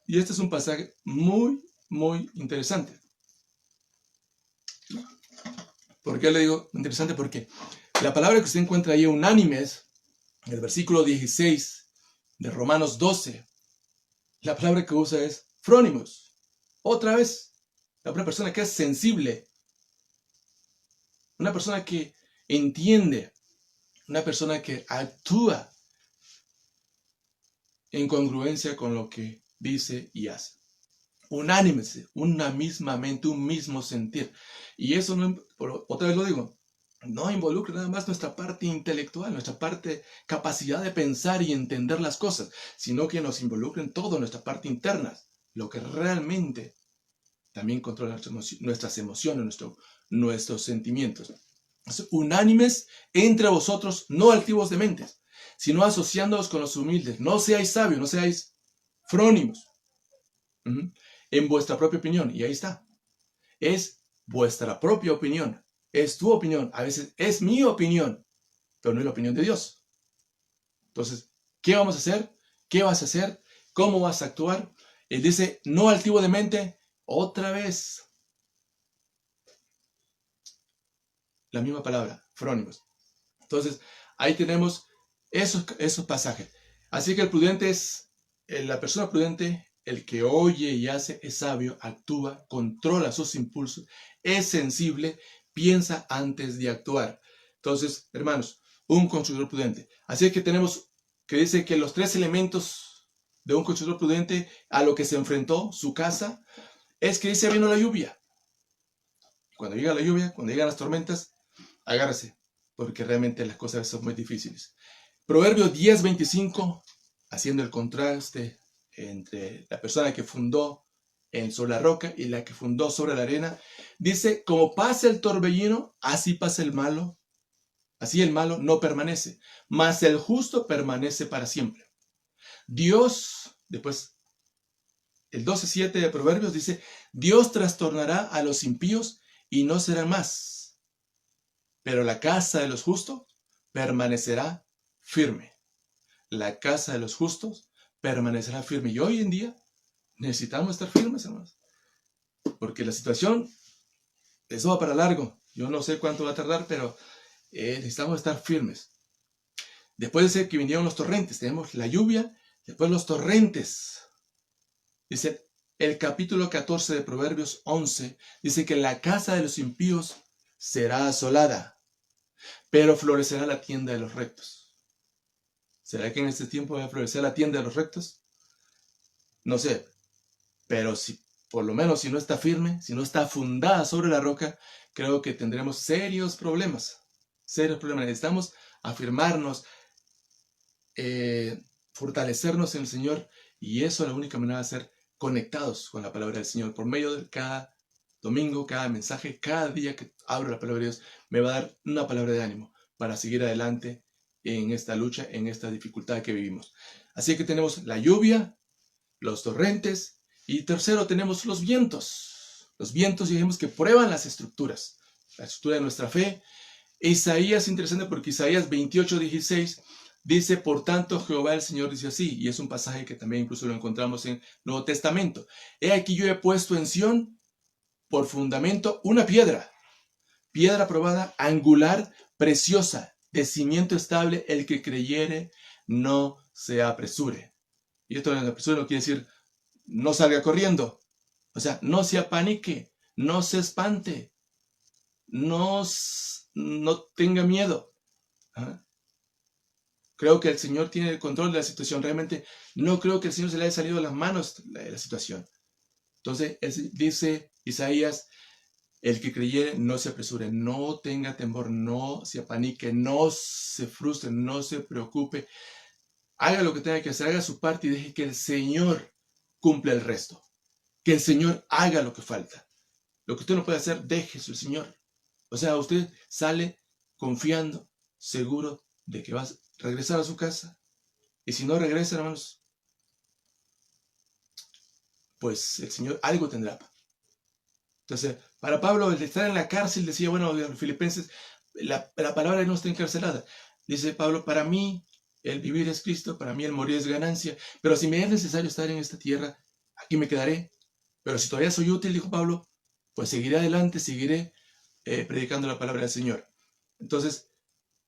Y este es un pasaje muy, muy interesante. ¿Por qué le digo interesante? Porque la palabra que usted encuentra ahí, unánimes, en el versículo 16 de Romanos 12, la palabra que usa es frónimos. Otra vez, una persona que es sensible, una persona que entiende, una persona que actúa en congruencia con lo que dice y hace. Unánimes, una misma mente, un mismo sentir. Y eso, no, otra vez lo digo, no involucra nada más nuestra parte intelectual, nuestra parte capacidad de pensar y entender las cosas, sino que nos involucra en todo, nuestra parte interna, lo que realmente también controla nuestras emociones, nuestros sentimientos. Unánimes entre vosotros, no altivos de mentes, sino asociándoos con los humildes. No seáis sabios, no seáis frónimos en vuestra propia opinión. Y ahí está. Es vuestra propia opinión. Es tu opinión. A veces es mi opinión, pero no es la opinión de Dios. Entonces, ¿qué vamos a hacer? ¿Qué vas a hacer? ¿Cómo vas a actuar? Él dice, no altivo de mente, otra vez. La misma palabra, frónimos. Entonces, ahí tenemos esos pasajes. Así que el prudente es, la persona prudente, el que oye y hace, es sabio, actúa, controla sus impulsos, es sensible, piensa antes de actuar. Entonces, hermanos, un constructor prudente. Así que tenemos que dice que los 3 elementos de un constructor prudente a lo que se enfrentó, su casa, es que dice, vino la lluvia. Cuando llega la lluvia, cuando llegan las tormentas, agárrese, porque realmente las cosas son muy difíciles. Proverbios 10:25, haciendo el contraste entre la persona que fundó sobre la roca y la que fundó sobre la arena, dice, como pasa el torbellino, así pasa el malo Así el malo no permanece, mas el justo permanece para siempre. Dios, después, el 12:7 de Proverbios dice, Dios trastornará a los impíos y no serán más, pero la casa de los justos permanecerá firme. La casa de los justos permanecerá firme. Y hoy en día necesitamos estar firmes, hermanos, porque la situación, eso va para largo. Yo no sé cuánto va a tardar, pero necesitamos estar firmes. Después de que vinieron los torrentes, tenemos la lluvia, después los torrentes. Dice el capítulo 14 de Proverbios 11, dice que la casa de los impíos será asolada, pero florecerá la tienda de los rectos. ¿Será que en este tiempo va a florecer la tienda de los rectos? No sé, pero si por lo menos si no está firme, si no está fundada sobre la roca, creo que tendremos serios problemas. Serios problemas. Necesitamos afirmarnos, fortalecernos en el Señor, y eso la única manera de ser conectados con la palabra del Señor. Por medio de cada domingo, cada mensaje, cada día que abro la palabra de Dios, me va a dar una palabra de ánimo para seguir adelante en esta lucha, en esta dificultad que vivimos. Así que tenemos la lluvia, los torrentes, y tercero tenemos los vientos. Los vientos, digamos, que prueban las estructuras, la estructura de nuestra fe. Isaías, interesante porque Isaías 28:16 dice, por tanto Jehová el Señor dice así, y es un pasaje que también incluso lo encontramos en Nuevo Testamento. He aquí yo he puesto en Sión por fundamento una piedra probada, angular, preciosa, de cimiento estable, el que creyere no se apresure. Y esto de apresure no quiere decir no salga corriendo, o sea, no se apanique, no se espante, no tenga miedo. ¿Ah? Creo que el Señor tiene el control de la situación. Realmente no creo que el Señor se le haya salido de las manos la situación. Entonces dice Isaías, el que creyere no se apresure, no tenga temor, no se apanique, no se frustre, no se preocupe. Haga lo que tenga que hacer, haga su parte y deje que el Señor cumpla el resto. Que el Señor haga lo que falta. Lo que usted no puede hacer, déjese el Señor. O sea, usted sale confiando, seguro de que va a regresar a su casa. Y si no regresa, hermanos, pues el Señor algo tendrá. Entonces, para Pablo, el estar en la cárcel, decía, bueno, los filipenses, la palabra no está encarcelada. Dice Pablo, para mí el vivir es Cristo, para mí el morir es ganancia. Pero si me es necesario estar en esta tierra, aquí me quedaré. Pero si todavía soy útil, dijo Pablo, pues seguiré adelante, seguiré predicando la palabra del Señor. Entonces,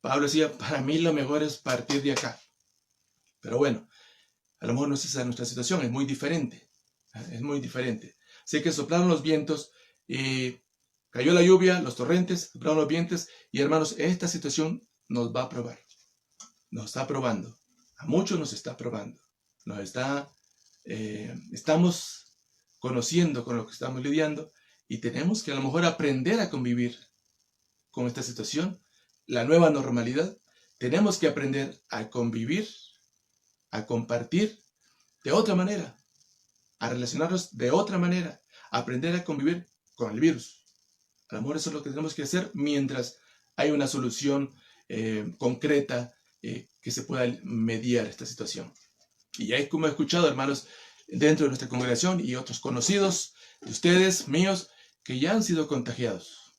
Pablo decía, para mí lo mejor es partir de acá. Pero bueno, a lo mejor no es esa nuestra situación, es muy diferente. Es muy diferente. Así que soplaron los vientos, cayó la lluvia, los torrentes, soplaron los vientos, y hermanos, esta situación nos va a probar. Nos está probando. A muchos nos está probando. Estamos conociendo con lo que estamos lidiando, y tenemos que a lo mejor aprender a convivir con esta situación, la nueva normalidad. Tenemos que aprender a convivir, a compartir de otra manera, a relacionarnos de otra manera, a aprender a convivir con el virus. A lo mejor eso es lo que tenemos que hacer mientras hay una solución concreta que se pueda mediar esta situación. Y hay, como he escuchado, hermanos, dentro de nuestra congregación y otros conocidos de ustedes, míos, que ya han sido contagiados.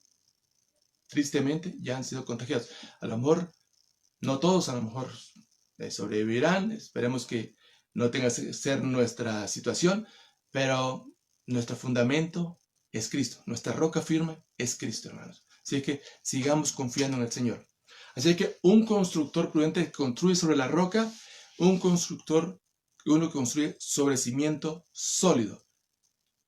Tristemente, ya han sido contagiados. A lo mejor, no todos, a lo mejor sobrevivirán. Esperemos que no tenga que ser nuestra situación, pero nuestro fundamento es Cristo. Nuestra roca firme es Cristo, hermanos. Así que sigamos confiando en el Señor. Así que un constructor prudente construye sobre la roca, uno que construye sobre cimiento sólido.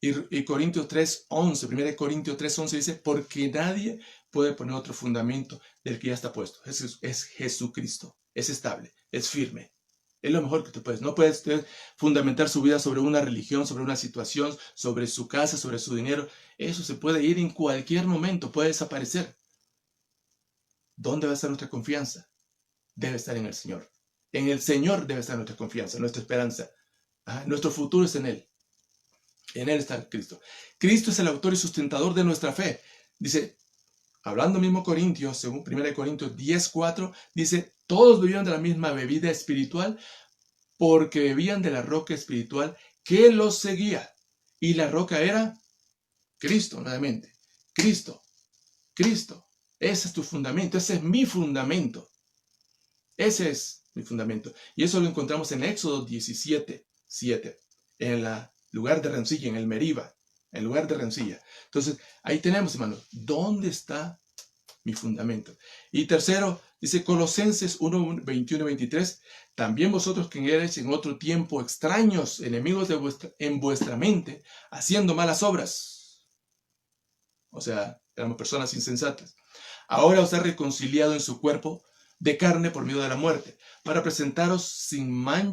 Y Corintios 3:11, 1 Corintios 3:11 dice, porque nadie puede poner otro fundamento del que ya está puesto. Es Jesucristo, es estable, es firme. Es lo mejor que tú puedes. No puedes fundamentar su vida sobre una religión, sobre una situación, sobre su casa, sobre su dinero. Eso se puede ir en cualquier momento, puede desaparecer. ¿Dónde va a estar nuestra confianza? Debe estar en el Señor. En el Señor debe estar nuestra confianza, nuestra esperanza. Nuestro futuro es en Él. En Él está Cristo. Cristo es el autor y sustentador de nuestra fe. Dice, hablando mismo Corintios, según 1 Corintios 10:4, dice, todos bebieron de la misma bebida espiritual porque bebían de la roca espiritual que los seguía. Y la roca era Cristo, nuevamente. Cristo, Cristo. Ese es tu fundamento, ese es mi fundamento. Ese es mi fundamento. Y eso lo encontramos en Éxodo 17:7, en el lugar de rencilla, en el Meriba, en lugar de rencilla. Entonces, ahí tenemos, hermanos, ¿dónde está mi fundamento? Y tercero, dice Colosenses 1:21-23, también vosotros que erais en otro tiempo extraños, enemigos en vuestra mente, haciendo malas obras. O sea, éramos personas insensatas. Ahora os ha reconciliado en su cuerpo de carne por medio de la muerte, para presentaros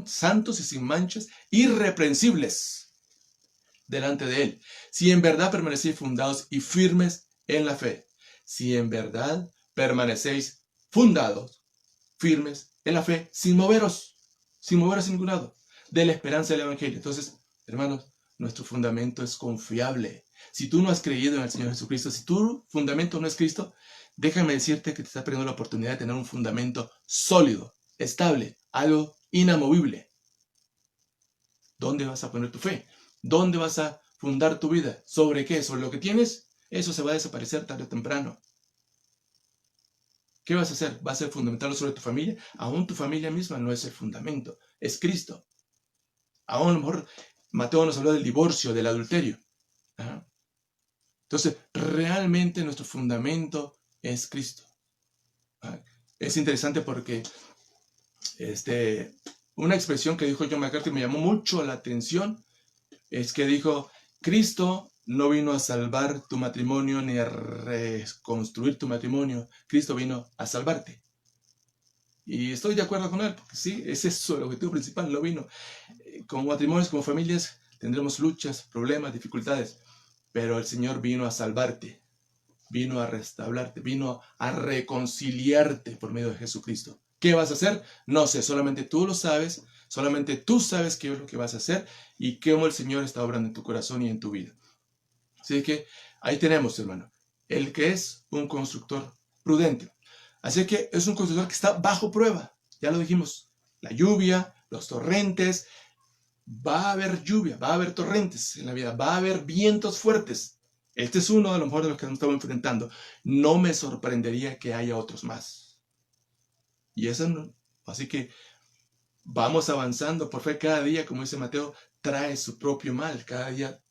santos y sin manchas, irreprensibles delante de él, si en verdad permanecéis fundados y firmes en la fe. Si en verdad permanecéis fundados, firmes en la fe, sin moveros a ningún lado, de la esperanza del Evangelio. Entonces, hermanos, nuestro fundamento es confiable. Si tú no has creído en el Señor Jesucristo, si tu fundamento no es Cristo, déjame decirte que te estás perdiendo la oportunidad de tener un fundamento sólido, estable, algo inamovible. ¿Dónde vas a poner tu fe? ¿Dónde vas a fundar tu vida? ¿Sobre qué? ¿Sobre lo que tienes? Eso se va a desaparecer tarde o temprano. ¿Qué vas a hacer? ¿Vas a fundamentarlo sobre tu familia? Aún tu familia misma no es el fundamento, es Cristo. Aún a lo mejor Mateo nos habló del divorcio, del adulterio. ¿Ah? Entonces, realmente nuestro fundamento es Cristo. ¿Ah? Es interesante porque una expresión que dijo John MacArthur me llamó mucho la atención, es que dijo, Cristo no vino a salvar tu matrimonio ni a reconstruir tu matrimonio, Cristo vino a salvarte. Y estoy de acuerdo con él, porque sí, ese es el objetivo principal, no vino. Como matrimonios, como familias, tendremos luchas, problemas, dificultades, pero el Señor vino a salvarte, vino a restaurarte, vino a reconciliarte por medio de Jesucristo. ¿Qué vas a hacer? No sé, solamente tú lo sabes, solamente tú sabes qué es lo que vas a hacer y cómo el Señor está obrando en tu corazón y en tu vida. Así que ahí tenemos, hermano, el que es un constructor prudente. Así que es un constructor que está bajo prueba. Ya lo dijimos, la lluvia, los torrentes, va a haber lluvia, va a haber torrentes en la vida, va a haber vientos fuertes. Este es uno a lo mejor de los que nos estamos enfrentando. No me sorprendería que haya otros más. Y eso no. Así que vamos avanzando por fe cada día, como dice Mateo, trae su propio mal, cada día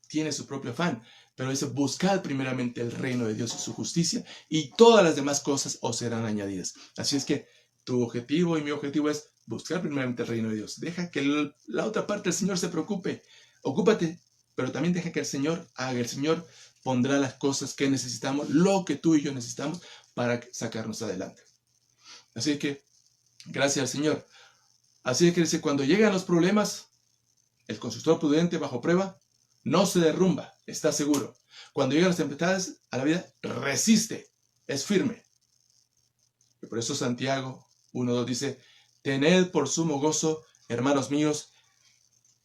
tiene su propio afán. Pero dice, buscad primeramente el reino de Dios y su justicia, y todas las demás cosas os serán añadidas. Así es que tu objetivo y mi objetivo es buscar primeramente el reino de Dios. Deja que la otra parte del Señor se preocupe. Ocúpate, pero también deja que el Señor haga. El Señor pondrá las cosas que necesitamos, lo que tú y yo necesitamos para sacarnos adelante. Así que, gracias al Señor. Así es que dice, cuando llegan los problemas, el constructor prudente bajo prueba no se derrumba, está seguro. Cuando llegan las tempestades a la vida, resiste, es firme. Y por eso Santiago 1:2 dice, tened por sumo gozo, hermanos míos,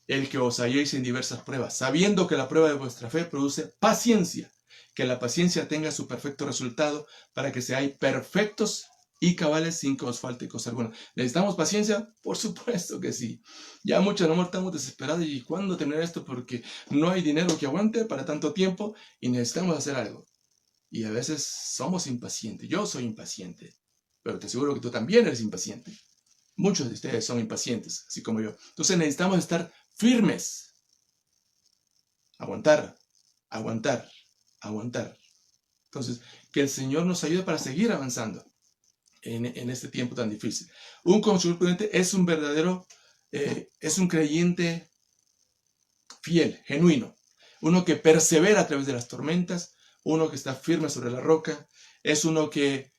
el que os halléis en diversas pruebas, sabiendo que la prueba de vuestra fe produce paciencia, que la paciencia tenga su perfecto resultado, para que seáis perfectos y cabales sin que os falte cosa alguna. ¿Necesitamos paciencia? Por supuesto que sí. Ya muchos a lo mejor estamos desesperados y ¿cuándo terminará esto? Porque no hay dinero que aguante para tanto tiempo y necesitamos hacer algo. Y a veces somos impacientes. Yo soy impaciente, pero te aseguro que tú también eres impaciente. Muchos de ustedes son impacientes, así como yo. Entonces necesitamos estar firmes. Aguantar, aguantar, aguantar. Entonces, que el Señor nos ayude para seguir avanzando en este tiempo tan difícil. Un constructor prudente es un verdadero, es un creyente fiel, genuino. Uno que persevera a través de las tormentas, uno que está firme sobre la roca, es uno que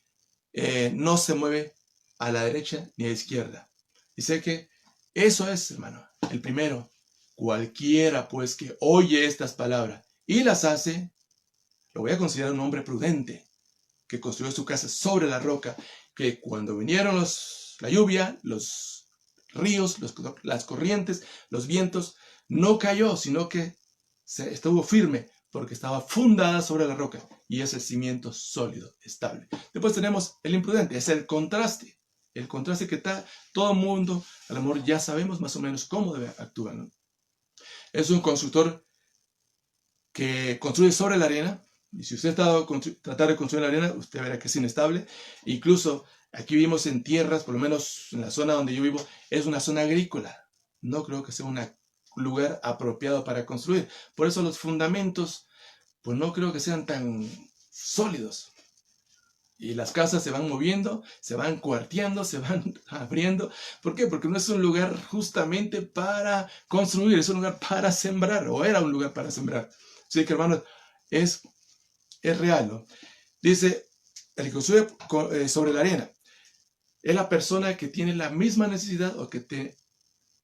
no se mueve a la derecha ni a la izquierda. Y sé que eso es, hermano, el primero. Cualquiera, pues, que oye estas palabras y las hace, lo voy a considerar un hombre prudente, que construyó su casa sobre la roca, que cuando vinieron la lluvia, los ríos, las corrientes, los vientos, no cayó, sino que estuvo firme porque estaba fundada sobre la roca y es el cimiento sólido, estable. Después tenemos el imprudente, es el contraste que está todo el mundo, a lo mejor ya sabemos más o menos cómo debe actuar, ¿no? Es un constructor que construye sobre la arena, y si usted tratar de construir en la arena, usted verá que es inestable. Incluso aquí vivimos en tierras, por lo menos en la zona donde yo vivo, es una zona agrícola. No creo que sea un lugar apropiado para construir. Por eso los fundamentos, pues no creo que sean tan sólidos. Y las casas se van moviendo, se van cuarteando, se van abriendo. ¿Por qué? Porque no es un lugar justamente para construir, es un lugar para sembrar, o era un lugar para sembrar. Así que, hermanos, es real, ¿no? Dice, el que construye sobre la arena es la persona que tiene la misma necesidad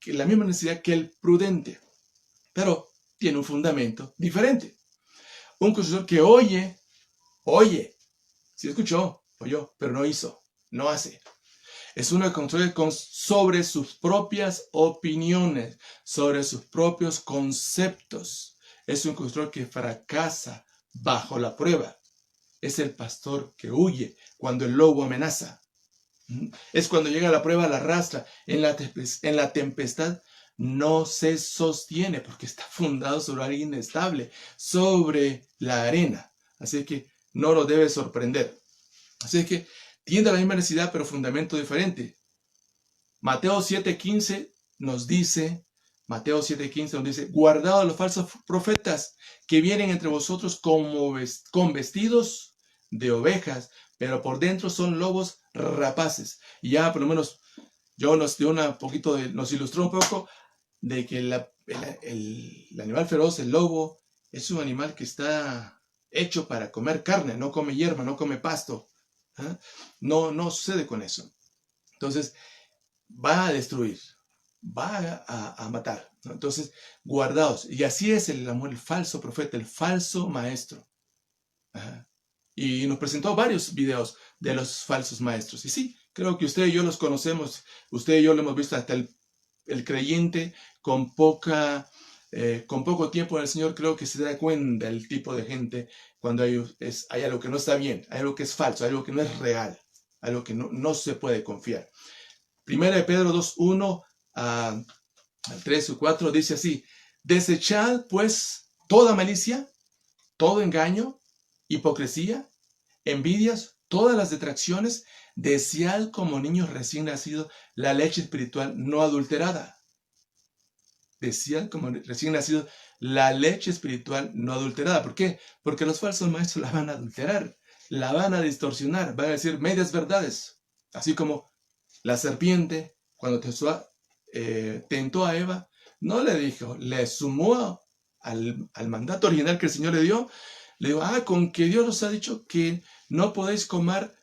la misma necesidad que el prudente, pero tiene un fundamento diferente. Un constructor que oye, sí escuchó, oyó, pero no hizo, no hace. Es uno que construye sobre sus propias opiniones, sobre sus propios conceptos. Es un constructor que fracasa bajo la prueba. Es el pastor que huye cuando el lobo amenaza. Es cuando llega la prueba, la arrastra. En la tempestad no se sostiene porque está fundado sobre algo inestable, sobre la arena. Así que no lo debe sorprender. Así que tiene la misma necesidad, pero fundamento diferente. Mateo 7:15 nos dice, guardaos los falsos profetas que vienen entre vosotros con vestidos de ovejas, pero por dentro son lobos rapaces. Y ya por lo menos nos ilustró un poco de que el animal feroz, el lobo, es un animal que está hecho para comer carne, no come hierba, no come pasto. ¿Ah? No sucede con eso. Entonces, va a destruir, va a matar, ¿no? Entonces, guardaos. Y así es el falso profeta, el falso maestro. Ajá. Y nos presentó varios videos de los falsos maestros. Y sí, creo que usted y yo los conocemos. Usted y yo lo hemos visto hasta el creyente con poco tiempo en el Señor, creo que se da cuenta el tipo de gente cuando hay algo que no está bien, hay algo que es falso, hay algo que no es real, algo que no se puede confiar. Primera de Pedro 2:1 al 3 o 4 dice así: desechad pues toda malicia, todo engaño, hipocresía, envidias, todas las detracciones, desead como niños recién nacidos la leche espiritual no adulterada. Desead como recién nacidos la leche espiritual no adulterada. ¿Por qué? Porque los falsos maestros la van a adulterar, la van a distorsionar, van a decir medias verdades. Así como la serpiente, cuando tentó a Eva, no le dijo, le sumó al mandato original que el Señor le dio. Le digo, con que Dios nos ha dicho que no podéis comer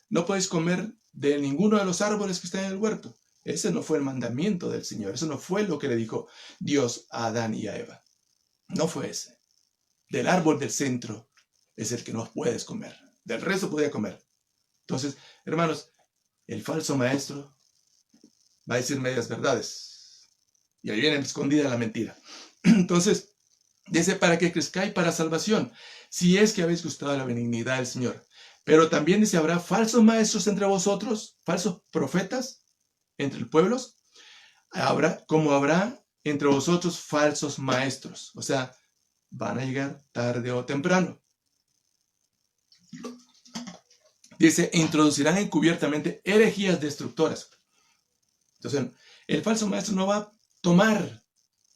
de ninguno de los árboles que están en el huerto. Ese no fue el mandamiento del Señor. Eso no fue lo que le dijo Dios a Adán y a Eva. No fue ese. Del árbol del centro es el que no puedes comer. Del resto podía comer. Entonces, hermanos, el falso maestro va a decir medias verdades. Y ahí viene escondida la mentira. Entonces, dice, para que crezcáis para salvación, si es que habéis gustado la benignidad del Señor. Pero también dice, habrá falsos maestros entre vosotros, falsos profetas entre el pueblo, como habrá entre vosotros falsos maestros. O sea, van a llegar tarde o temprano. Dice, introducirán encubiertamente herejías destructoras. Entonces, el falso maestro no va a tomar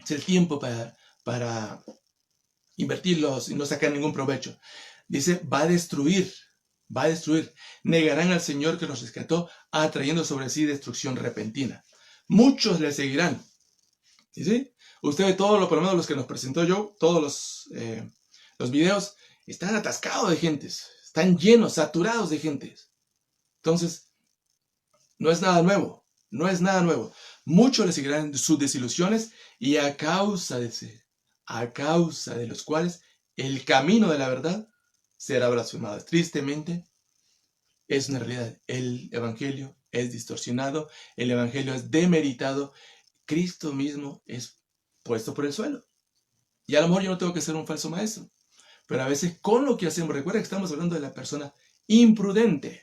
el tiempo para invertirlos y no sacar ningún provecho. Dice, va a destruir. Negarán al Señor que los rescató, atrayendo sobre sí destrucción repentina. Muchos le seguirán. ¿Sí? Usted ve por lo menos los que nos presentó yo, todos los videos, están atascados de gentes. Están llenos, saturados de gentes. Entonces, no es nada nuevo. Muchos le seguirán sus desilusiones y a causa de los cuales el camino de la verdad será blasfemado. Tristemente, es una realidad. El evangelio es distorsionado, el evangelio es demeritado, Cristo mismo es puesto por el suelo. Y a lo mejor yo no tengo que ser un falso maestro, pero a veces con lo que hacemos, recuerda que estamos hablando de la persona imprudente.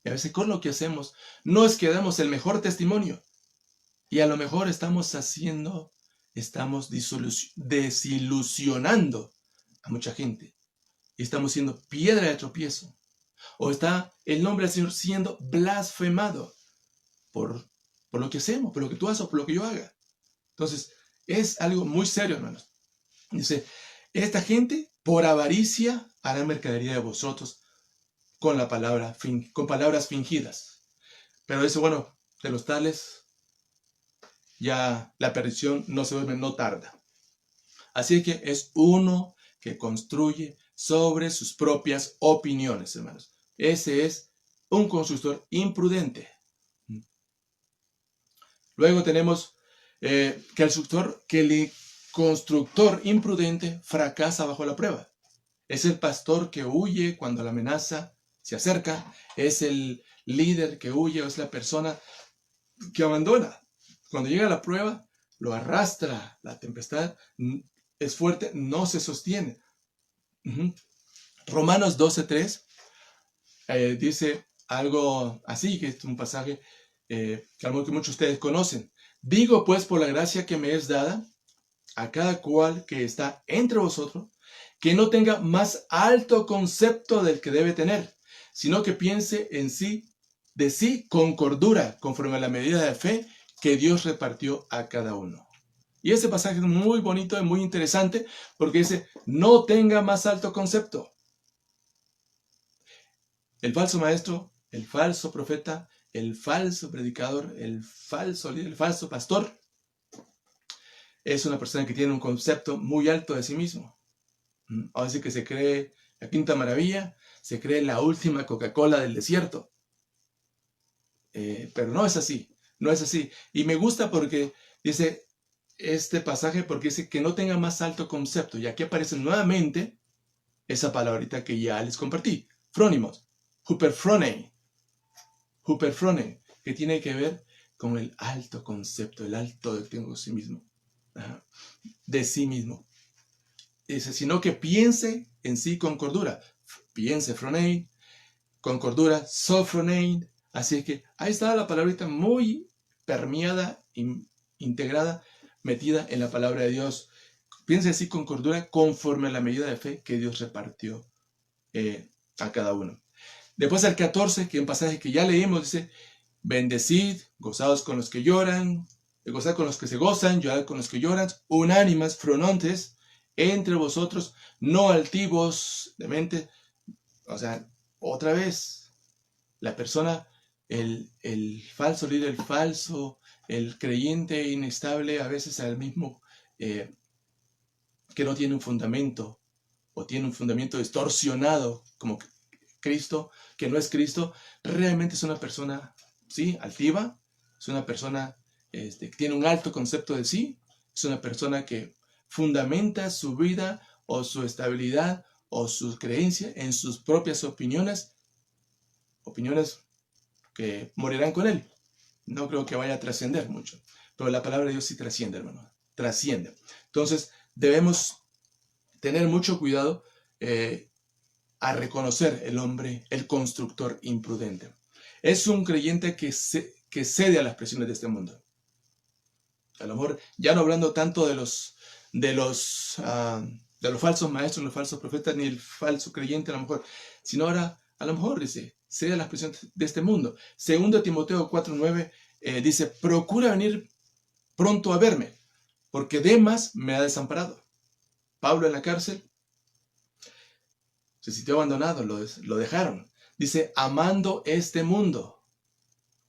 Y a veces con lo que hacemos no es que damos el mejor testimonio. Y a lo mejor estamos desilusionando a mucha gente. Y estamos siendo piedra de tropiezo. O está el nombre del Señor siendo blasfemado por lo que hacemos, por lo que tú haces o por lo que yo haga. Entonces, es algo muy serio, hermanos. Dice, esta gente por avaricia hará mercadería de vosotros con palabras fingidas. Pero dice, bueno, de los tales ya la perdición no tarda. Así que es uno que construye sobre sus propias opiniones, hermanos. Ese es un constructor imprudente. Luego tenemos que el constructor imprudente fracasa bajo la prueba. Es el pastor que huye cuando la amenaza se acerca. Es el líder que huye, o es la persona que abandona. Cuando llega la prueba, lo arrastra. La tempestad es fuerte, no se sostiene. Romanos 12:3 dice algo así, que es un pasaje que a lo mejor que muchos de ustedes conocen. Digo pues por la gracia que me es dada a cada cual que está entre vosotros, que no tenga más alto concepto del que debe tener, sino que piense de sí con cordura, conforme a la medida de fe que Dios repartió a cada uno. Y ese pasaje es muy bonito y muy interesante porque dice, no tenga más alto concepto. El falso maestro, el falso profeta, el falso predicador, el falso líder, el falso pastor, es una persona que tiene un concepto muy alto de sí mismo. A veces que se cree la quinta maravilla, se cree la última Coca-Cola del desierto. Pero no es así, no es así. Y me gusta porque dice este pasaje, porque dice que no tenga más alto concepto. Y aquí aparece nuevamente esa palabrita que ya les compartí. Frónimos, huperfronein, que tiene que ver con el alto concepto, el alto de tengo sí mismo, de sí mismo. Dice, sino que piense en sí con cordura. Piense fronein, con cordura, sofronein. Así es que ahí está la palabrita muy permeada, integrada, metida en la palabra de Dios. Piense así con cordura conforme a la medida de fe que Dios repartió a cada uno. Después al 14, que es un pasaje que ya leímos, dice, bendecid, gozaos con los que lloran, gozad con los que se gozan, llorad con los que lloran, unánimas, fronontes, entre vosotros, no altivos de mente. O sea, otra vez, la persona, el falso líder, el creyente inestable, a veces al mismo que no tiene un fundamento, o tiene un fundamento distorsionado, como Cristo, que no es Cristo, realmente es una persona, sí, altiva, es una persona que tiene un alto concepto de sí, es una persona que fundamenta su vida o su estabilidad o su creencia en sus propias opiniones que morirán con él. No creo que vaya a trascender mucho, pero la palabra de Dios sí trasciende, hermano, trasciende. Entonces debemos tener mucho cuidado a reconocer el hombre, el constructor imprudente. Es un creyente que cede a las presiones de este mundo. A lo mejor, ya no hablando tanto de los falsos maestros, los falsos profetas, ni el falso creyente a lo mejor, sino ahora, a lo mejor, dice, cede a las presiones de este mundo. 2 Timoteo 4:9 dice, procura venir pronto a verme, porque Demas me ha desamparado. Pablo en la cárcel, se sintió abandonado, lo dejaron. Dice, amando este mundo.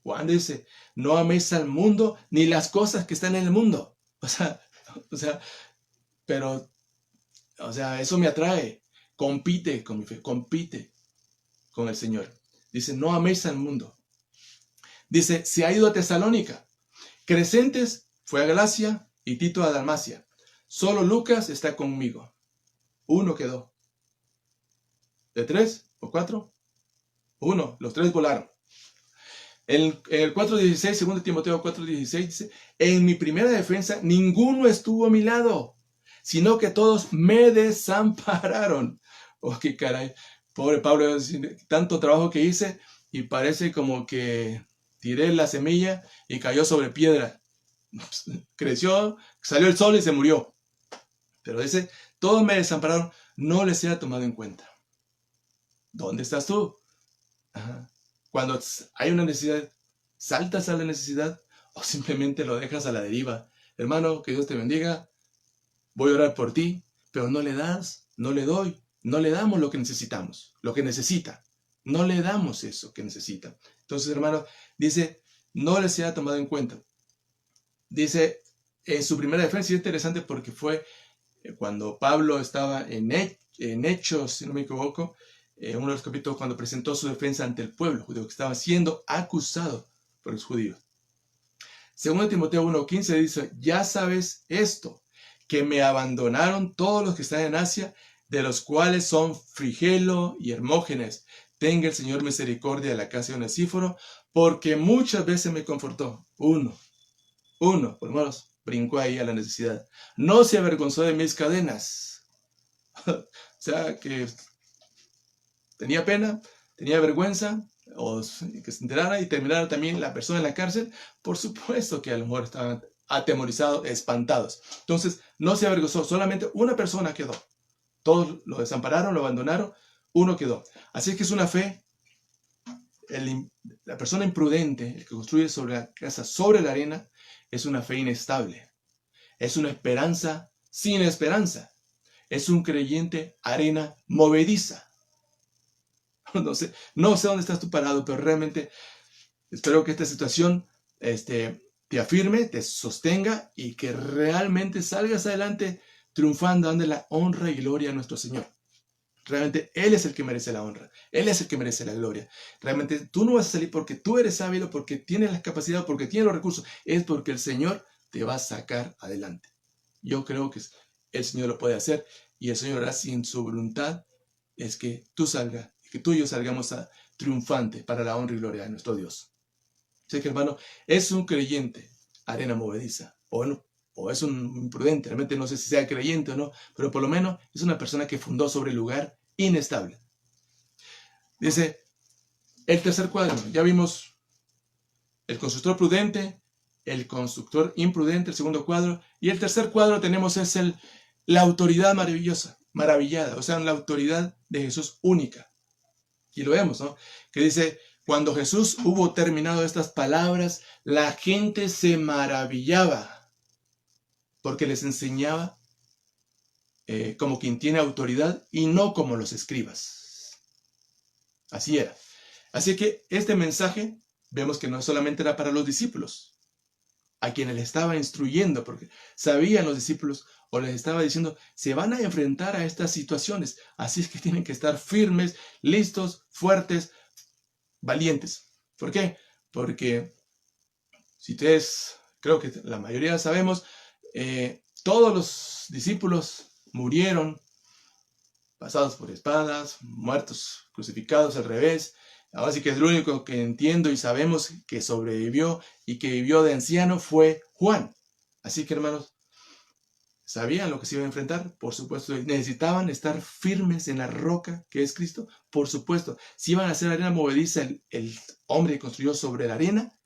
Juan dice, no améis al mundo ni las cosas que están en el mundo. O sea, eso me atrae. Compite con mi fe, compite con el Señor. Dice, no améis al mundo. Dice, se ha ido a Tesalónica. Crescentes fue a Galacia y Tito a Dalmacia. Solo Lucas está conmigo. Uno quedó. ¿De 3 o 4? Uno, los 3 volaron. El 4:16, 2 Timoteo 4:16 dice, en mi primera defensa ninguno estuvo a mi lado, sino que todos me desampararon. Oh, qué caray. Pobre Pablo, tanto trabajo que hice y parece como que tiré la semilla y cayó sobre piedra. Creció, salió el sol y se murió. Pero dice, todos me desampararon, no les he tomado en cuenta. ¿Dónde estás tú? Ajá. Cuando hay una necesidad, ¿saltas a la necesidad o simplemente lo dejas a la deriva? Hermano, que Dios te bendiga, voy a orar por ti, pero no le das, no le doy, no le damos lo que necesitamos, lo que necesita. No le damos eso que necesita. Entonces, hermano, dice, no les ha tomado en cuenta. Dice, en su primera defensa, y es interesante porque fue cuando Pablo estaba en Hechos, si no me equivoco, uno de los capítulos cuando presentó su defensa ante el pueblo judío, que estaba siendo acusado por los judíos. Según Timoteo 1:15 dice, ya sabes esto, que me abandonaron todos los que están en Asia, de los cuales son Frigelo y Hermógenes. Tenga el Señor misericordia de la casa de Onesíforo, porque muchas veces me confortó. Uno, por lo menos, brincó ahí a la necesidad. No se avergonzó de mis cadenas. O sea, que tenía pena, tenía vergüenza, o que se enterara y terminara también la persona en la cárcel. Por supuesto que a lo mejor estaban atemorizados, espantados. Entonces, no se avergonzó, solamente una persona quedó. Todos lo desampararon, lo abandonaron, uno quedó. Así que es una fe, la persona imprudente, el que construye sobre la casa, sobre la arena, es una fe inestable. Es una esperanza sin esperanza. Es un creyente arena movediza. No sé dónde estás tú parado, pero realmente espero que esta situación te afirme, te sostenga y que realmente salgas adelante triunfando, dando la honra y gloria a nuestro Señor. Realmente Él es el que merece la honra, Él es el que merece la gloria. Realmente tú no vas a salir porque tú eres sabio, porque tienes la capacidad, porque tienes los recursos, es porque el Señor te va a sacar adelante. Yo creo que el Señor lo puede hacer y el Señor hará si en su voluntad es que tú salgas, que tú y yo salgamos triunfantes para la honra y gloria de nuestro Dios. Así que, hermano, es un creyente, arena movediza, o es un imprudente, realmente no sé si sea creyente o no, pero por lo menos es una persona que fundó sobre el lugar inestable. Dice, el tercer cuadro, ya vimos el constructor prudente, el constructor imprudente, el segundo cuadro, y el tercer cuadro tenemos es la autoridad maravillada, o sea, la autoridad de Jesús única. Y lo vemos, ¿no? Que dice, cuando Jesús hubo terminado estas palabras, la gente se maravillaba porque les enseñaba como quien tiene autoridad y no como los escribas. Así era. Así que este mensaje vemos que no solamente era para los discípulos, a quienes les estaba instruyendo, porque sabían los discípulos o les estaba diciendo, se van a enfrentar a estas situaciones, así es que tienen que estar firmes, listos, fuertes, valientes. ¿Por qué? Porque si ustedes, creo que la mayoría sabemos, todos los discípulos murieron, pasados por espadas, muertos, crucificados al revés. Ahora sí que es lo único que entiendo y sabemos que sobrevivió y que vivió de anciano fue Juan. Así que, hermanos, ¿sabían lo que se iba a enfrentar? Por supuesto, necesitaban estar firmes en la roca que es Cristo. Por supuesto, si iban a hacer arena movediza, el hombre que construyó sobre la arena,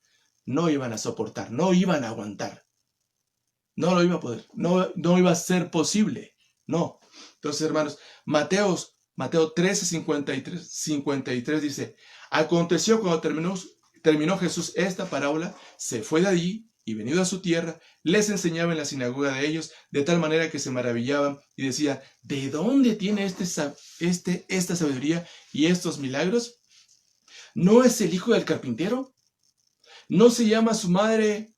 no iban a soportar, no iban a aguantar. No lo iba a poder, no iba a ser posible. No. Entonces, hermanos, Mateo 13, 53 dice, aconteció cuando terminó Jesús esta parábola, se fue de allí y venido a su tierra, les enseñaba en la sinagoga de ellos, de tal manera que se maravillaban y decía, ¿de dónde tiene esta sabiduría y estos milagros? ¿No es el hijo del carpintero? ¿No se llama su madre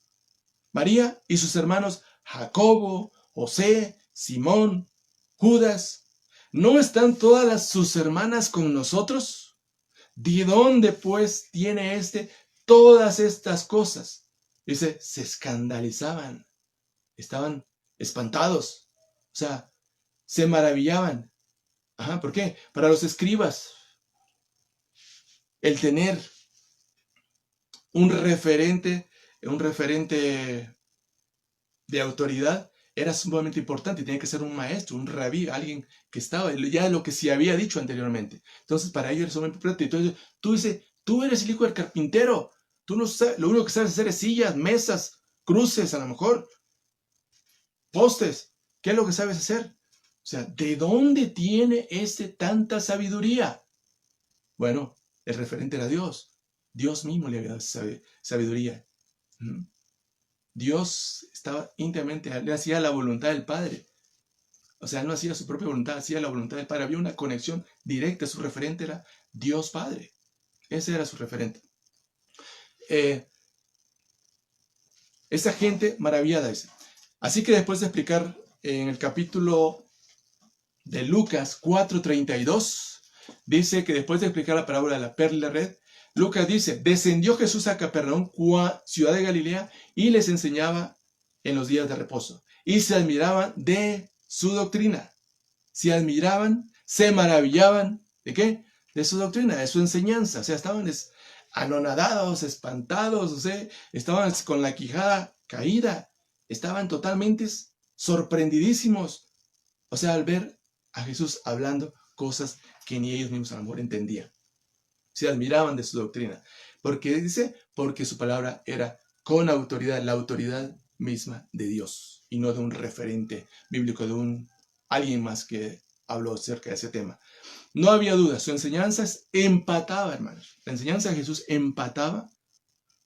María y sus hermanos Jacobo, José, Simón, Judas? ¿No están todas sus hermanas con nosotros? ¿De dónde pues tiene todas estas cosas? Dice, se escandalizaban, estaban espantados, o sea, se maravillaban. Ajá, ¿por qué? Para los escribas, el tener un referente de autoridad era sumamente importante, tenía que ser un maestro, un rabí, alguien que estaba, ya de lo que se había dicho anteriormente. Entonces, para ellos era sumamente importante. Entonces, tú dices, tú eres el hijo del carpintero, tú no sabes, lo único que sabes hacer es sillas, mesas, cruces, a lo mejor, postes. ¿Qué es lo que sabes hacer? O sea, ¿de dónde tiene tanta sabiduría? Bueno, el referente era Dios. Dios mismo le había dado sabiduría. Dios estaba íntimamente, le hacía la voluntad del Padre. O sea, no hacía su propia voluntad, hacía la voluntad del Padre. Había una conexión directa. Su referente era Dios Padre. Ese era su referente. Esa gente maravillada dice. Así que después de explicar en el capítulo de Lucas 4:32, dice que después de explicar la parábola de la perla red, Lucas dice, descendió Jesús a Capernaum, ciudad de Galilea, y les enseñaba en los días de reposo. Y se admiraban de su doctrina. Se admiraban, se maravillaban. ¿De qué? De su doctrina, de su enseñanza. O sea, estaban anonadados, espantados, o sea, estaban con la quijada caída. Estaban totalmente sorprendidísimos. O sea, al ver a Jesús hablando cosas que ni ellos mismos a lo mejor entendían. Se admiraban de su doctrina. Porque dice, porque su palabra era con autoridad, la autoridad misma de Dios, y no de un referente bíblico, de alguien más que habló acerca de ese tema. No había duda, su enseñanza empataba, hermanos. La enseñanza de Jesús empataba,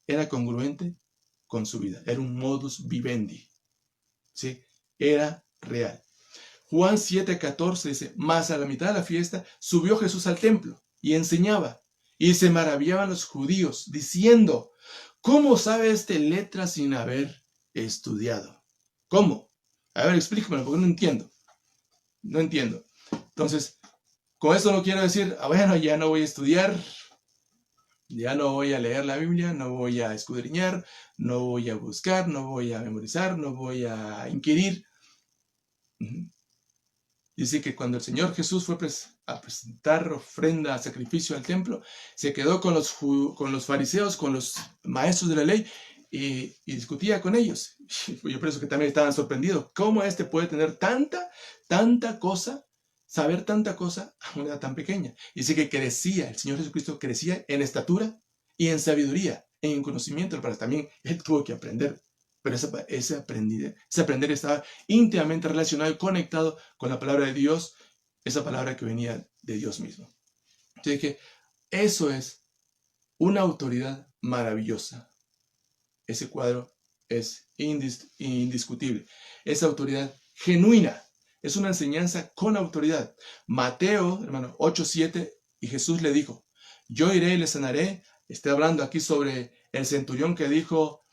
era congruente con su vida. Era un modus vivendi. ¿Sí? Era real. Juan 7:14 dice, mas a la mitad de la fiesta subió Jesús al templo y enseñaba. Y se maravillaban los judíos, diciendo, ¿cómo sabe este letra sin haber estudiado? ¿Cómo? A ver, explícamelo, porque no entiendo. No entiendo. Entonces, con esto no quiero decir, bueno, ya no voy a estudiar, ya no voy a leer la Biblia, no voy a escudriñar, no voy a buscar, no voy a memorizar, no voy a inquirir. Dice que cuando el Señor Jesús fue a presentar ofrenda, sacrificio al templo, se quedó con los fariseos, con los maestros de la ley, y discutía con ellos. Yo pienso que también estaban sorprendidos. ¿Cómo puede tener tanta cosa, saber tanta cosa a una edad tan pequeña? Dice que crecía, el Señor Jesucristo crecía en estatura y en sabiduría, en conocimiento, pero también Él tuvo que aprender. Pero ese aprender estaba íntimamente relacionado y conectado con la palabra de Dios, esa palabra que venía de Dios mismo. Así que eso es una autoridad maravillosa. Ese cuadro es indiscutible. Esa autoridad genuina. Es una enseñanza con autoridad. Mateo, hermano, 8:7, y Jesús le dijo, yo iré y le sanaré. Estoy hablando aquí sobre el centurión que dijo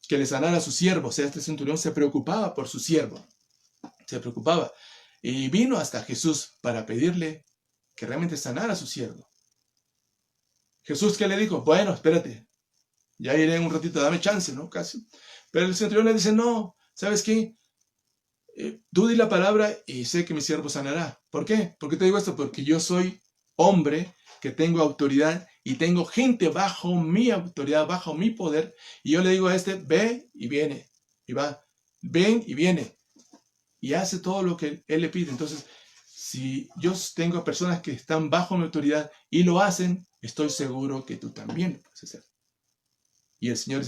que le sanara a su siervo. O sea, este centurión se preocupaba por su siervo. Se preocupaba. Y vino hasta Jesús para pedirle que realmente sanara a su siervo. Jesús, ¿qué le dijo? Bueno, espérate. Ya iré un ratito, dame chance, ¿no? Casi. Pero el centurión le dice, no, ¿sabes qué? Tú di la palabra y sé que mi siervo sanará. ¿Por qué? ¿Por qué te digo esto? Porque yo soy hombre que tengo autoridad y tengo gente bajo mi autoridad, bajo mi poder, y yo le digo a ve y viene, y va, ven y viene, y hace todo lo que él le pide. Entonces, si yo tengo personas que están bajo mi autoridad y lo hacen, estoy seguro que tú también lo puedes hacer. Y el Señor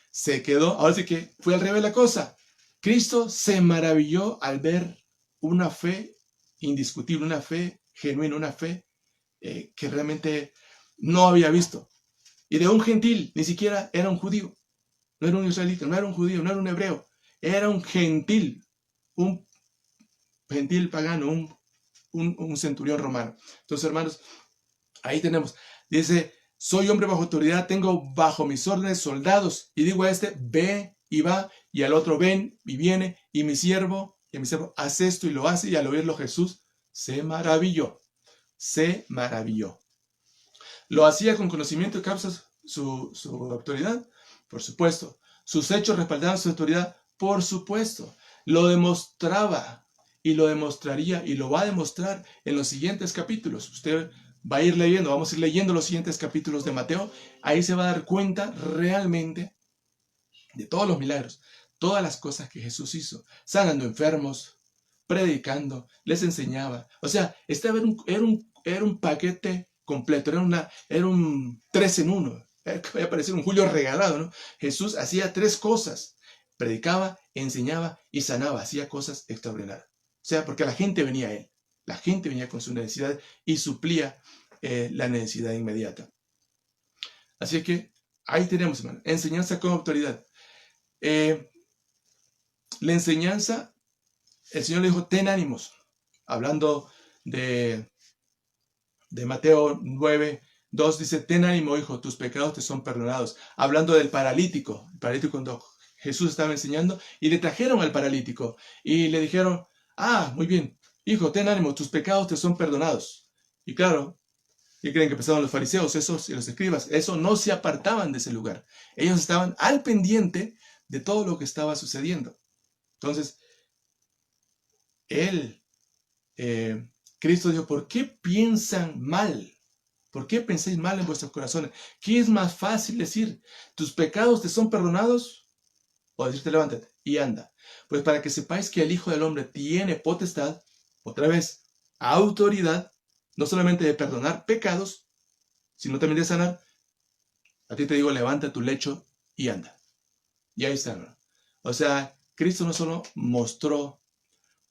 se quedó, ahora sí que fue al revés la cosa. Cristo se maravilló al ver una fe indiscutible, una fe genuina, una fe que realmente no había visto. Y de un gentil, ni siquiera era un judío. No era un israelita, no era un judío, no era un hebreo. Era un gentil pagano, un centurión romano. Entonces, hermanos, ahí tenemos. Dice, soy hombre bajo autoridad, tengo bajo mis órdenes soldados. Y digo a ve y va, y al otro ven y viene, y mi siervo hace esto y lo hace, y al oírlo Jesús se maravilló. Se maravilló. ¿Lo hacía con conocimiento y causa su autoridad? Por supuesto. ¿Sus hechos respaldaban su autoridad? Por supuesto. Lo demostraba y lo demostraría y lo va a demostrar en los siguientes capítulos. Usted va a ir leyendo, vamos a ir leyendo los siguientes capítulos de Mateo. Ahí se va a dar cuenta realmente de todos los milagros, todas las cosas que Jesús hizo, sanando enfermos, predicando, les enseñaba. O sea, era un paquete completo, era un 3 en 1. Voy a parecer un Julio regalado, ¿no? Jesús hacía 3 cosas: predicaba, enseñaba y sanaba, hacía cosas extraordinarias. O sea, porque la gente venía a él, la gente venía con su necesidad y suplía la necesidad inmediata. Así que ahí tenemos, hermano, enseñanza con autoridad. La enseñanza, el Señor le dijo, ten ánimos, hablando de Mateo 9:2, dice, ten ánimo, hijo, tus pecados te son perdonados. Hablando del paralítico, el paralítico cuando Jesús estaba enseñando, y le trajeron al paralítico, y le dijeron, muy bien, hijo, ten ánimo, tus pecados te son perdonados. Y claro, ¿qué creen que pensaban los fariseos, esos y los escribas? Eso no se apartaban de ese lugar. Ellos estaban al pendiente de todo lo que estaba sucediendo. Entonces, Cristo dijo, ¿por qué piensan mal? ¿Por qué pensáis mal en vuestros corazones? ¿Qué es más fácil decir? ¿Tus pecados te son perdonados? O decirte, levántate y anda. Pues para que sepáis que el Hijo del Hombre tiene potestad, otra vez, autoridad, no solamente de perdonar pecados, sino también de sanar. A ti te digo, levanta tu lecho y anda. Y ahí está, ¿no? O sea, Cristo no solo mostró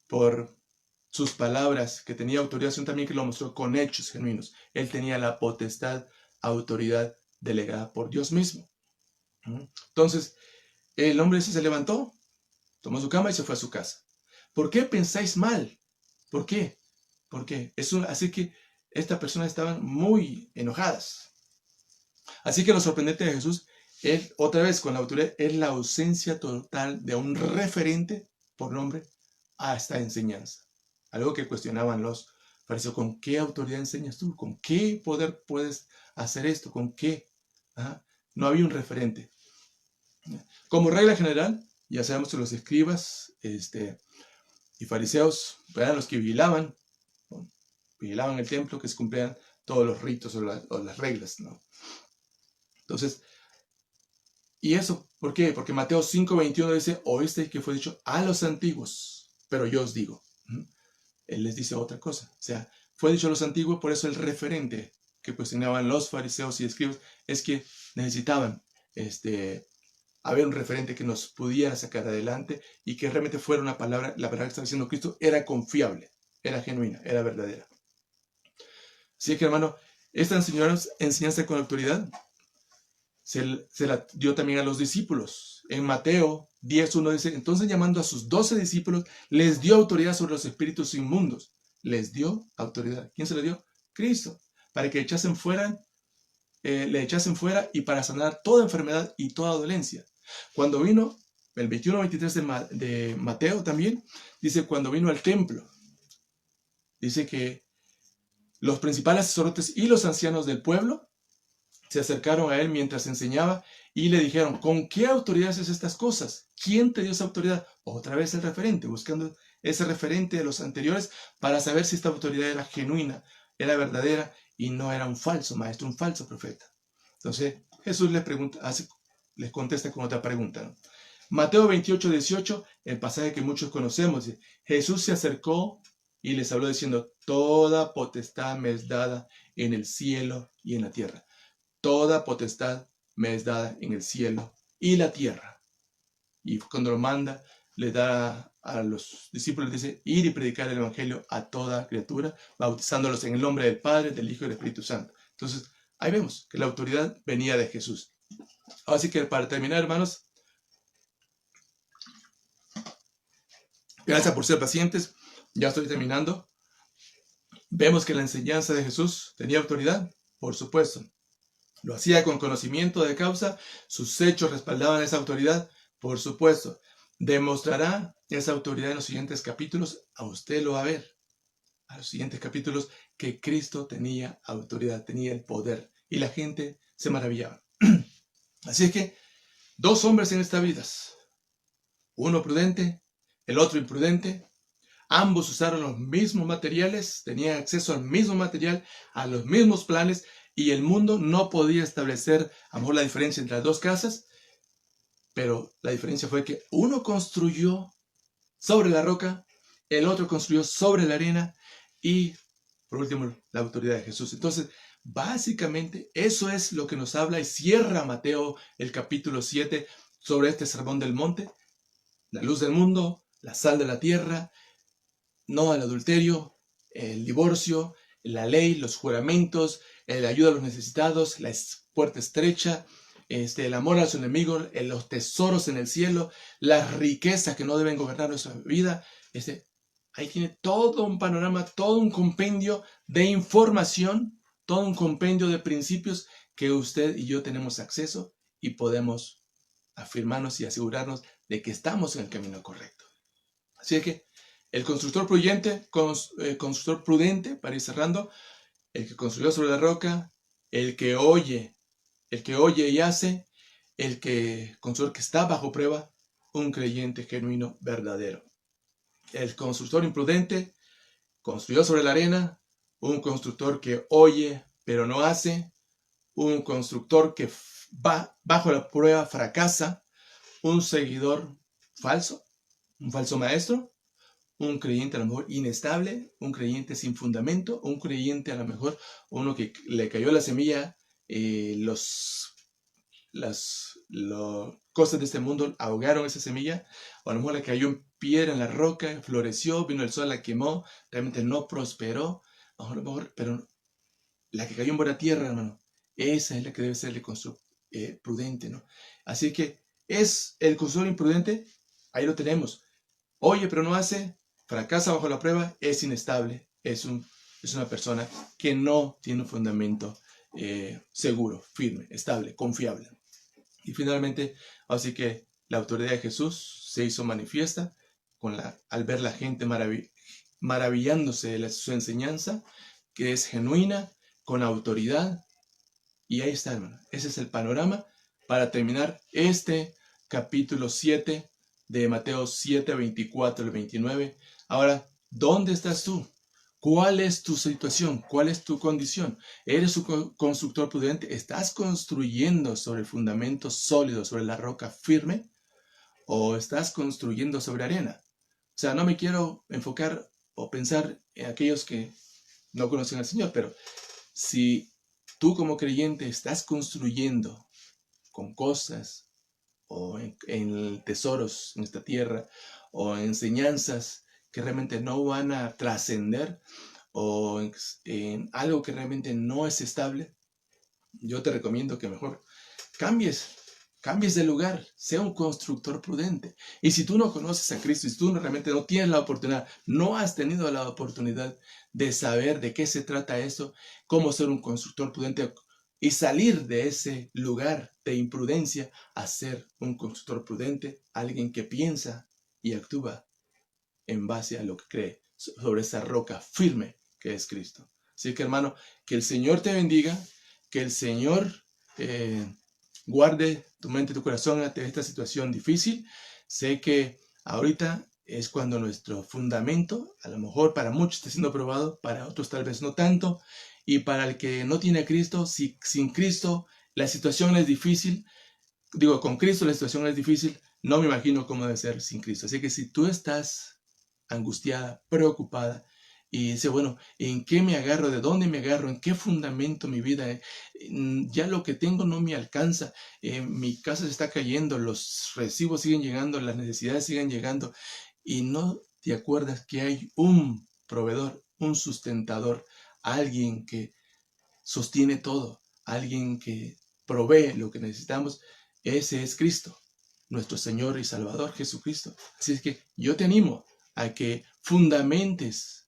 por sus palabras que tenía autoridad, sino también que lo mostró con hechos genuinos. Él tenía la potestad, autoridad delegada por Dios mismo. Entonces, el hombre ese se levantó, tomó su cama y se fue a su casa. ¿Por qué pensáis mal? ¿Por qué? ¿Por qué? Así que estas personas estaban muy enojadas. Así que lo sorprendente de Jesús es, otra vez con la autoridad, es la ausencia total de un referente por nombre a esta enseñanza. Algo que cuestionaban los fariseos. ¿Con qué autoridad enseñas tú? ¿Con qué poder puedes hacer esto? ¿Con qué? No había un referente. Como regla general, ya sabemos que los escribas y fariseos eran los que vigilaban el templo, que se cumplían todos los ritos o las reglas, ¿no? Entonces, ¿y eso por qué? Porque Mateo 5:21 dice, oísteis que fue dicho a los antiguos, pero yo os digo. Él les dice otra cosa. O sea, fue dicho a los antiguos, por eso el referente que cuestionaban los fariseos y escribas es que necesitaban haber un referente que nos pudiera sacar adelante y que realmente fuera una palabra, la palabra que estaba diciendo Cristo era confiable, era genuina, era verdadera. Así que, hermano, esta enseñanza con autoridad se la dio también a los discípulos. En Mateo 10:1 dice, entonces llamando a sus 12 discípulos, les dio autoridad sobre los espíritus inmundos. Les dio autoridad. ¿Quién se le dio? Cristo. Para que le echasen fuera y para sanar toda enfermedad y toda dolencia. Cuando vino, el 21:23 de Mateo también, dice, cuando vino al templo, dice que los principales sacerdotes y los ancianos del pueblo se acercaron a él mientras enseñaba y le dijeron, ¿con qué autoridad haces estas cosas? ¿Quién te dio esa autoridad? Otra vez el referente, buscando ese referente de los anteriores para saber si esta autoridad era genuina, era verdadera y no era un falso maestro, un falso profeta. Entonces Jesús les contesta con otra pregunta, ¿no? Mateo 28:18, el pasaje que muchos conocemos, dice, Jesús se acercó y les habló diciendo, toda potestad me es dada en el cielo y en la tierra. Toda potestad me es dada en el cielo y la tierra. Y cuando lo manda, le da a los discípulos, dice, ir y predicar el evangelio a toda criatura, bautizándolos en el nombre del Padre, del Hijo y del Espíritu Santo. Entonces, ahí vemos que la autoridad venía de Jesús. Así que para terminar, hermanos, gracias por ser pacientes. Ya estoy terminando. Vemos que la enseñanza de Jesús tenía autoridad, por supuesto. Lo hacía con conocimiento de causa, sus hechos respaldaban esa autoridad, por supuesto. Demostrará esa autoridad en los siguientes capítulos, a usted lo va a ver, a los siguientes capítulos, que Cristo tenía autoridad, tenía el poder, y la gente se maravillaba. Así es que, 2 hombres en esta vida, uno prudente, el otro imprudente, ambos usaron los mismos materiales, tenían acceso al mismo material, a los mismos planes, y el mundo no podía establecer a lo mejor la diferencia entre las 2 casas, pero la diferencia fue que uno construyó sobre la roca, el otro construyó sobre la arena y por último la autoridad de Jesús. Entonces, básicamente eso es lo que nos habla y cierra Mateo el capítulo 7 sobre este sermón del monte, la luz del mundo, la sal de la tierra, no al adulterio, el divorcio, la ley, los juramentos, la ayuda a los necesitados, la puerta estrecha, el amor a su enemigo, los tesoros en el cielo, las riquezas que no deben gobernar nuestra vida. Ahí tiene todo un panorama, todo un compendio de información, todo un compendio de principios que usted y yo tenemos acceso y podemos afirmarnos y asegurarnos de que estamos en el camino correcto. Así que el constructor prudente, para ir cerrando, el que construyó sobre la roca, el que oye y hace, constructor que está bajo prueba, un creyente genuino, verdadero. El constructor imprudente construyó sobre la arena, un constructor que oye pero no hace, un constructor que va bajo la prueba, fracasa, un seguidor falso, un falso maestro, un creyente a lo mejor inestable, un creyente sin fundamento, un creyente a lo mejor uno que le cayó la semilla, las cosas de este mundo ahogaron esa semilla, o a lo mejor le cayó en piedra en la roca, floreció, vino el sol, la quemó, realmente no prosperó, a lo mejor, pero la que cayó en buena tierra, hermano, esa es la que debe ser el constructor prudente, ¿no? Así que es el constructor imprudente, ahí lo tenemos. Oye, pero no hace, fracasa bajo la prueba, es inestable, es una persona que no tiene un fundamento seguro, firme, estable, confiable. Y finalmente, así que la autoridad de Jesús se hizo manifiesta al ver la gente maravillándose de su enseñanza, que es genuina, con autoridad. Y ahí está, hermano. Ese es el panorama para terminar este capítulo 7 de Mateo 7, 24 al 29. Ahora, ¿dónde estás tú? ¿Cuál es tu situación? ¿Cuál es tu condición? ¿Eres un constructor prudente? ¿Estás construyendo sobre el fundamento sólido, sobre la roca firme? ¿O estás construyendo sobre arena? O sea, no me quiero enfocar o pensar en aquellos que no conocen al Señor, pero si tú como creyente estás construyendo con cosas o en tesoros en esta tierra o enseñanzas que realmente no van a trascender o en algo que realmente no es estable, yo te recomiendo que mejor cambies de lugar, sea un constructor prudente. Y si tú no conoces a Cristo, y si tú realmente no tienes la oportunidad, no has tenido la oportunidad de saber de qué se trata eso, cómo ser un constructor prudente y salir de ese lugar de imprudencia a ser un constructor prudente, alguien que piensa y actúa en base a lo que cree sobre esa roca firme que es Cristo. Así que, hermano, que el Señor te bendiga, que el Señor guarde tu mente y tu corazón ante esta situación difícil. Sé que ahorita es cuando nuestro fundamento, a lo mejor para muchos está siendo probado, para otros tal vez no tanto, y para el que no tiene a Cristo, sin Cristo la situación es difícil. Digo, con Cristo la situación es difícil, no me imagino cómo debe ser sin Cristo. Así que si tú estás angustiada, preocupada, y dice, bueno, ¿en qué me agarro? ¿De dónde me agarro? ¿En qué fundamento mi vida? Ya lo que tengo no me alcanza. Mi casa se está cayendo, los recibos siguen llegando, las necesidades siguen llegando. Y no te acuerdas que hay un proveedor, un sustentador, alguien que sostiene todo, alguien que provee lo que necesitamos. Ese es Cristo, nuestro Señor y Salvador Jesucristo. Así es que yo te animo a que fundamentes,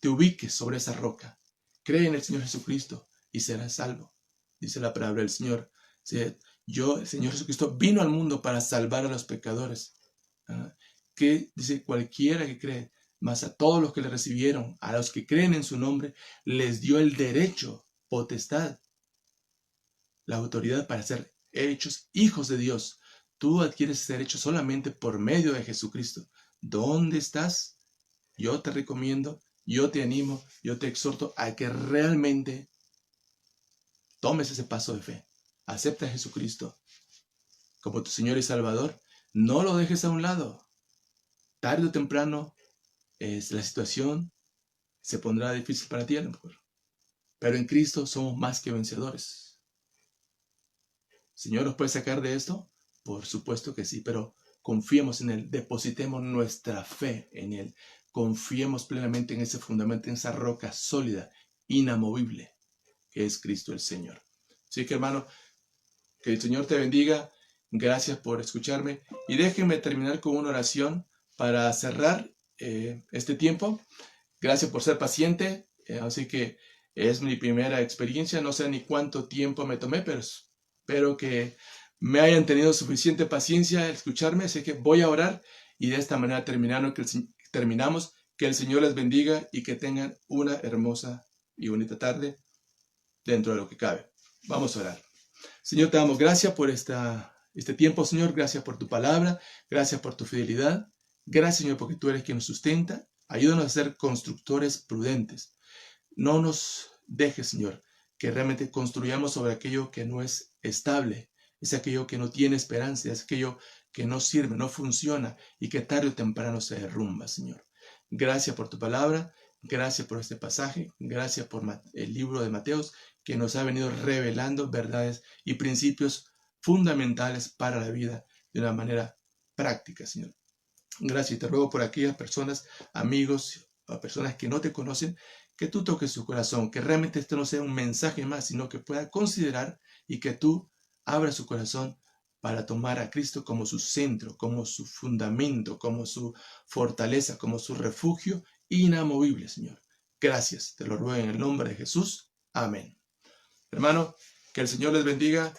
te ubiques sobre esa roca. Cree en el Señor Jesucristo y serás salvo. Dice la palabra del Señor. El Señor Jesucristo, vino al mundo para salvar a los pecadores. Que dice, cualquiera que cree, más a todos los que le recibieron, a los que creen en su nombre, les dio el derecho, potestad, la autoridad para ser hechos hijos de Dios. Tú adquieres ese derecho solamente por medio de Jesucristo. ¿Dónde estás? Yo te recomiendo, yo te animo, yo te exhorto a que realmente tomes ese paso de fe. Acepta a Jesucristo como tu Señor y Salvador, no lo dejes a un lado. Tarde o temprano la situación se pondrá difícil para ti a lo mejor. Pero en Cristo somos más que vencedores. ¿Señor nos puede sacar de esto? Por supuesto que sí, pero confiemos en Él, depositemos nuestra fe en Él, confiemos plenamente en ese fundamento, en esa roca sólida, inamovible, que es Cristo el Señor. Así que, hermano, que el Señor te bendiga. Gracias por escucharme. Y déjenme terminar con una oración para cerrar este tiempo. Gracias por ser paciente. Así que es mi primera experiencia. No sé ni cuánto tiempo me tomé, pero espero que me hayan tenido suficiente paciencia al escucharme. Así que voy a orar y de esta manera terminamos. Que el Señor les bendiga y que tengan una hermosa y bonita tarde dentro de lo que cabe. Vamos a orar. Señor, te damos gracias por este tiempo, Señor. Gracias por tu palabra. Gracias por tu fidelidad. Gracias, Señor, porque tú eres quien nos sustenta. Ayúdanos a ser constructores prudentes. No nos dejes, Señor, que realmente construyamos sobre aquello que no es estable. Es aquello que no tiene esperanza. Es aquello que no sirve, no funciona y que tarde o temprano se derrumba, Señor. Gracias por tu palabra. Gracias por este pasaje. Gracias por el libro de Mateos, que nos ha venido revelando verdades y principios fundamentales para la vida de una manera práctica, Señor. Gracias, y te ruego por aquellas personas, amigos, o personas que no te conocen, que tú toques su corazón, que realmente esto no sea un mensaje más, sino que pueda considerar y que tú abras su corazón para tomar a Cristo como su centro, como su fundamento, como su fortaleza, como su refugio inamovible, Señor. Gracias, te lo ruego en el nombre de Jesús. Amén. Hermano, que el Señor les bendiga,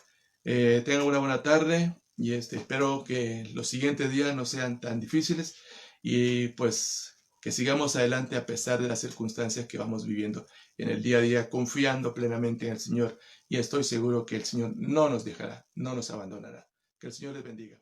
tengan una buena tarde y espero que los siguientes días no sean tan difíciles y pues que sigamos adelante a pesar de las circunstancias que vamos viviendo en el día a día, confiando plenamente en el Señor, y estoy seguro que el Señor no nos dejará, no nos abandonará. Que el Señor les bendiga.